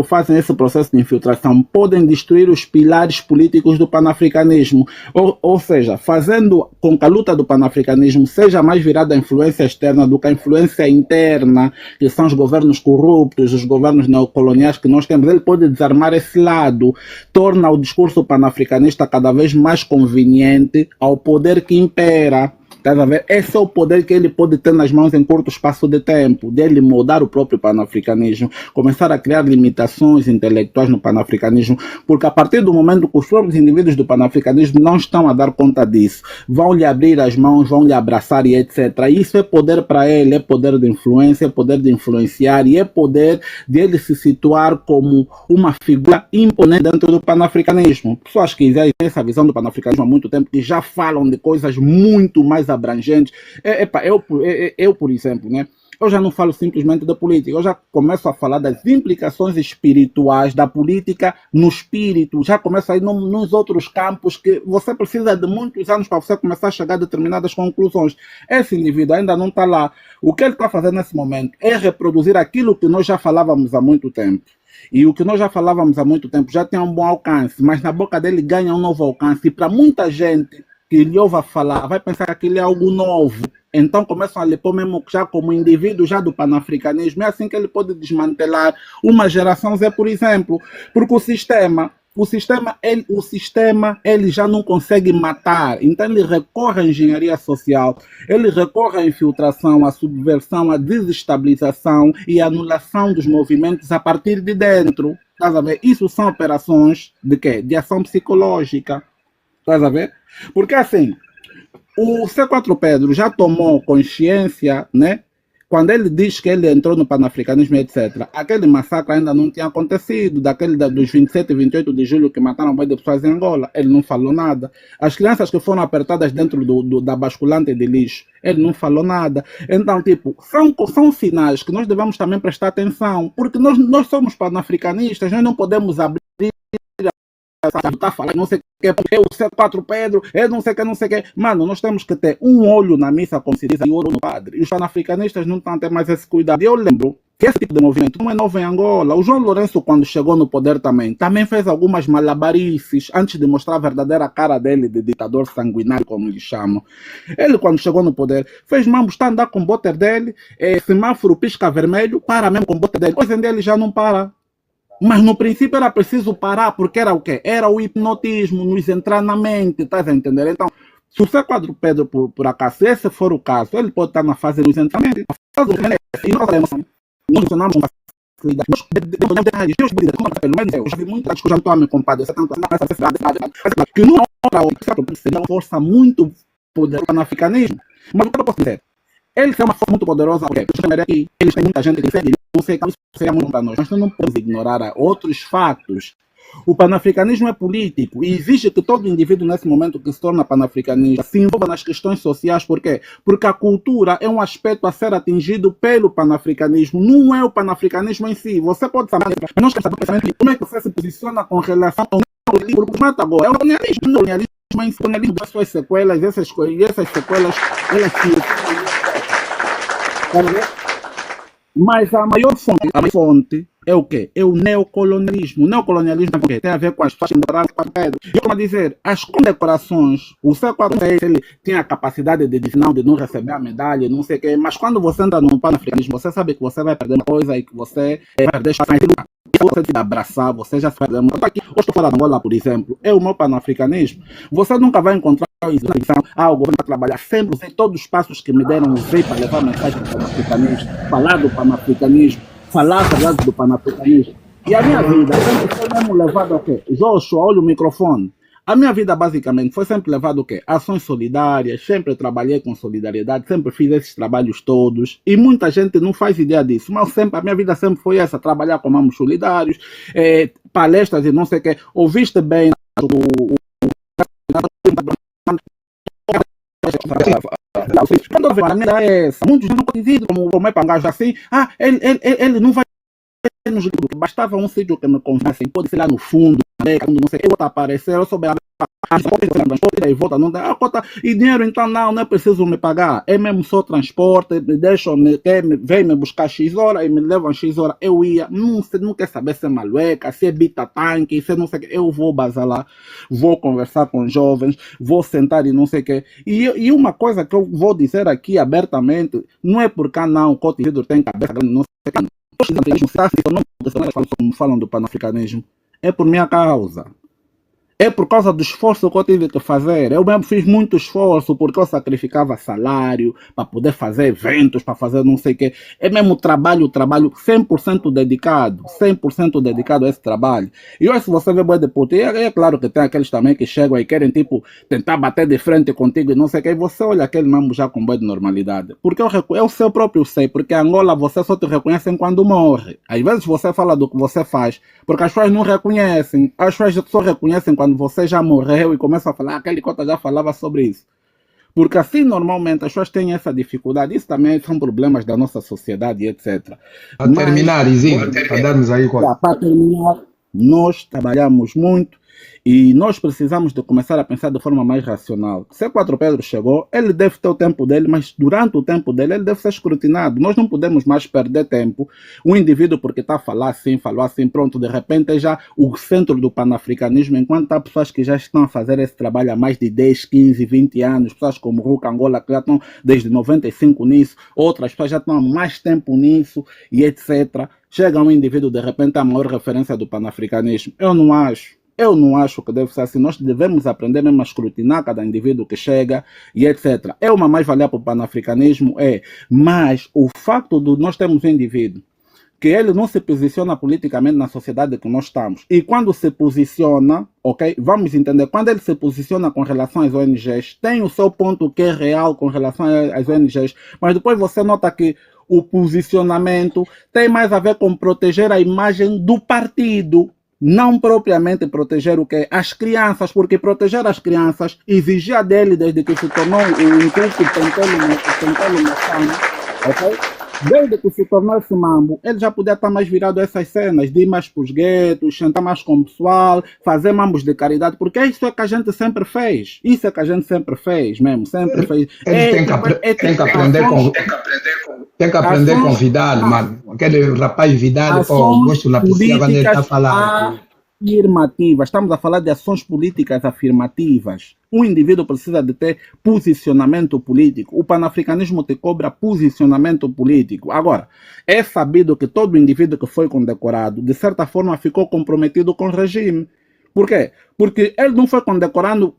fazem esse processo de infiltração podem destruir os pilares políticos do panafricanismo, ou seja, fazendo com que a luta do panafricanismo seja mais virada à influência externa do que à influência interna, que são os governos corruptos, os governos neocoloniais que nós temos. Ele pode desarmar esse lado, torna o discurso panafricanista cada vez mais conveniente ao poder que impera. Estás a ver? Esse é o poder que ele pode ter nas mãos em curto espaço de tempo, dele mudar o próprio panafricanismo, começar a criar limitações intelectuais no panafricanismo, porque a partir do momento que os próprios indivíduos do panafricanismo não estão a dar conta disso, vão lhe abrir as mãos, vão lhe abraçar e etc. Isso é poder para ele, é poder de influência, é poder de influenciar e é poder de ele se situar como uma figura imponente dentro do panafricanismo. Pessoas que têm essa visão do panafricanismo há muito tempo, que já falam de coisas muito mais abrangentes. Eu, por exemplo, né? Eu já não falo simplesmente da política, eu já começo a falar das implicações espirituais da política no espírito, já começo a ir nos outros campos que você precisa de muitos anos para você começar a chegar a determinadas conclusões. Esse indivíduo ainda não está lá. O que ele está fazendo nesse momento é reproduzir aquilo que nós já falávamos há muito tempo. E o que nós já falávamos há muito tempo já tem um bom alcance, mas na boca dele ganha um novo alcance. E para muita gente que lhe ouve falar, vai pensar que aquilo é algo novo. Então começam a lhe pôr mesmo já como indivíduo já do panafricanismo. É assim que ele pode desmantelar uma geração Z, por exemplo. Porque o sistema ele já não consegue matar. Então ele recorre à engenharia social, ele recorre à infiltração, à subversão, à desestabilização e à anulação dos movimentos a partir de dentro. Estás a ver? Isso são operações de quê? De ação psicológica. Estás a ver? Porque assim, o C4 Pedro já tomou consciência, né? quando ele diz que ele entrou no panafricanismo, etc., aquele massacre ainda não tinha acontecido, dos 27 e 28 de julho que mataram mais de pessoas em Angola, ele não falou nada. As crianças que foram apertadas dentro da basculante de lixo, ele não falou nada. Então, tipo, são sinais que nós devemos também prestar atenção, porque nós somos panafricanistas, nós não podemos abrir tá falando, não sei o que, é o C4 Pedro, é não sei o que. Mano, nós temos que ter um olho na missa, como se diz, e outro no padre. E os panafricanistas não estão a ter mais esse cuidado. E eu lembro que esse tipo de movimento não é novo em Angola. O João Lourenço, quando chegou no poder também fez algumas malabarices antes de mostrar a verdadeira cara dele de ditador sanguinário, como lhe chamam. Ele, quando chegou no poder, fez mesmo estar a andar com o boter dele, semáforo pisca vermelho, para mesmo com o boter dele. Hoje em dia ele já não para. Mas no princípio era preciso parar, porque era o quê? Era o hipnotismo, nos entrar na mente, estás a entender? Então, se o C4 Pedro, por acaso, se esse for o caso, ele pode estar na fase dos entramentos, e nós sabemos, nós funcionamos com facilidade. Nós pelo menos eu já vi muitas coisas, já estou a me compadecer tanto nessa cidade, que não seria uma força muito poderosa no africanismo. Mas o que eu posso dizer? Eles são uma força muito poderosa, porque eles têm muita gente que segue, não sei como isso seria muito para nós, mas não podemos ignorar outros fatos. O panafricanismo é político e exige que todo indivíduo nesse momento que se torna panafricanista se envolva nas questões sociais. Por quê? Porque a cultura é um aspecto a ser atingido pelo panafricanismo, não é o panafricanismo em si. Você pode saber, mas nós queremos saber como é que você se posiciona com relação ao neoliberalismo, porque mata agora, é o colonialismo em si, o colonialismo das suas sequelas, essas sequelas, elas se... Mas a maior fonte é o quê? É o neocolonialismo. O neocolonialismo tem a ver com as pessoas que moraram com Pedro. E como dizer, as condecorações, o C4 ele tinha a capacidade de não receber a medalha, não sei o quê, mas quando você entra no panafricanismo, você sabe que você vai perder uma coisa e que você vai deixar de lugar. Se você te abraçar, você já se perde. Aqui, hoje estou falando de Angola, por exemplo, é o meu panafricanismo. Você nunca vai encontrar o governo vai trabalhar. Sempre usei todos os passos que me deram, usei para levar a mensagem do panafricanismo, falar do panafricanismo, falar a verdade do panafricanismo. E a minha vida sempre foi mesmo levada ao quê? Joshua, olha o microfone. A minha vida basicamente foi sempre levada ao quê? Ações solidárias, sempre trabalhei com solidariedade, sempre fiz esses trabalhos todos. E muita gente não faz ideia disso, mas a minha vida sempre foi essa, trabalhar com mamos solidários, palestras e não sei o quê. Ouviste bem quando a minha é essa, muitos não conhecidos como é pangajo assim, ele não vai nos livros, bastava um sítio que me convidassem, pode ser lá no fundo, não sei, eu vou aparecer, eu souber transporte e volta, não dá a cota, e dinheiro então não é preciso me pagar, é mesmo só transporte, vem me buscar X hora e me levam X hora, eu ia, não quer saber se é malueca, se é bita tanque, se não sei o que, eu vou bazar lá, vou conversar com jovens, vou sentar e não sei o que, e uma coisa que eu vou dizer aqui abertamente, não é porque não, o cotidiano tem cabeça grande, não sei o que, não falam do panafricanismo, é por minha causa. É por causa do esforço que eu tive que fazer. Eu mesmo fiz muito esforço porque eu sacrificava salário para poder fazer eventos, para fazer não sei o quê. É mesmo trabalho 100% dedicado. 100% dedicado a esse trabalho. E hoje se você vê boi de puta, é claro que tem aqueles também que chegam e querem tipo tentar bater de frente contigo e não sei o quê. E você olha aquele mesmo já com boi de normalidade. Porque eu seu próprio sei. Porque em Angola você só te reconhecem quando morre. Às vezes você fala do que você faz. Porque as pessoas não reconhecem. As pessoas só reconhecem quando você já morreu e começa a falar, aquele cota já falava sobre isso. Porque assim, normalmente, as pessoas têm essa dificuldade. Isso também são problemas da nossa sociedade, etc. Para terminar, Izinho, para darmos aí... Para terminar, nós trabalhamos muito e nós precisamos de começar a pensar de forma mais racional. Se C4 Pedro chegou, ele deve ter o tempo dele, mas durante o tempo dele, ele deve ser escrutinado. Nós não podemos mais perder tempo. O indivíduo, porque está a falar assim, falou assim, pronto, de repente é já o centro do panafricanismo, enquanto há pessoas que já estão a fazer esse trabalho há mais de 10, 15, 20 anos, pessoas como Ruka Angola, que já estão desde 95 nisso, outras pessoas já estão há mais tempo nisso, e etc. Chega um indivíduo, de repente, a maior referência do panafricanismo. Eu não acho que deve ser assim. Nós devemos aprender mesmo a escrutinar cada indivíduo que chega e etc. É uma mais-valia para o panafricanismo? É. Mas o facto de nós termos um indivíduo que ele não se posiciona politicamente na sociedade que nós estamos. E quando se posiciona, ok? Vamos entender, quando ele se posiciona com relação às ONGs, tem o seu ponto que é real com relação às ONGs, mas depois você nota que o posicionamento, tem mais a ver com proteger a imagem do partido. Não propriamente proteger o quê? As crianças, porque proteger as crianças exigia dele desde que se tornou um inculto pentelo moçano, ok? Desde que se tornou esse mambo, ele já podia estar mais virado a essas cenas, de ir mais para os guetos, sentar mais com o pessoal, fazer mambos de caridade, porque isso é que a gente sempre fez. Isso é que a gente sempre fez mesmo, sempre fez. Ele tem que aprender com Vidal, mano. Aquele rapaz Vidal, pô, gosto da piscina quando ele está falando. Afirmativas, estamos a falar de ações políticas afirmativas. Um indivíduo precisa de ter posicionamento político. O panafricanismo te cobra posicionamento político. Agora, é sabido que todo indivíduo que foi condecorado, de certa forma, ficou comprometido com o regime. Por quê? Porque ele não foi condecorado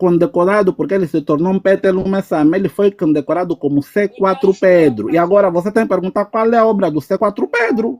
porque ele se tornou um Pételo Messama, ele foi condecorado como C4 Pedro. E agora você tem que perguntar qual é a obra do C4 Pedro.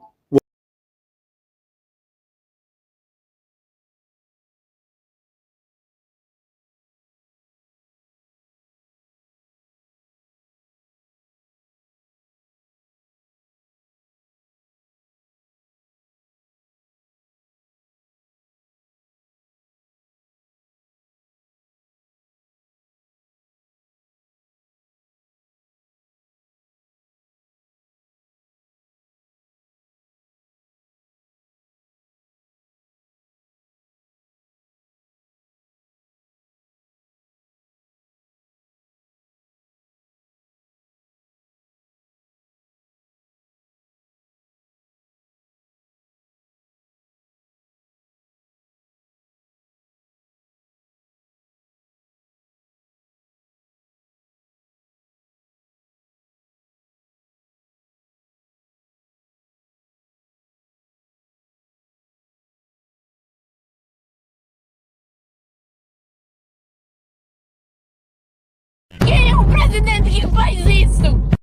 Quem é o presidente que faz isso?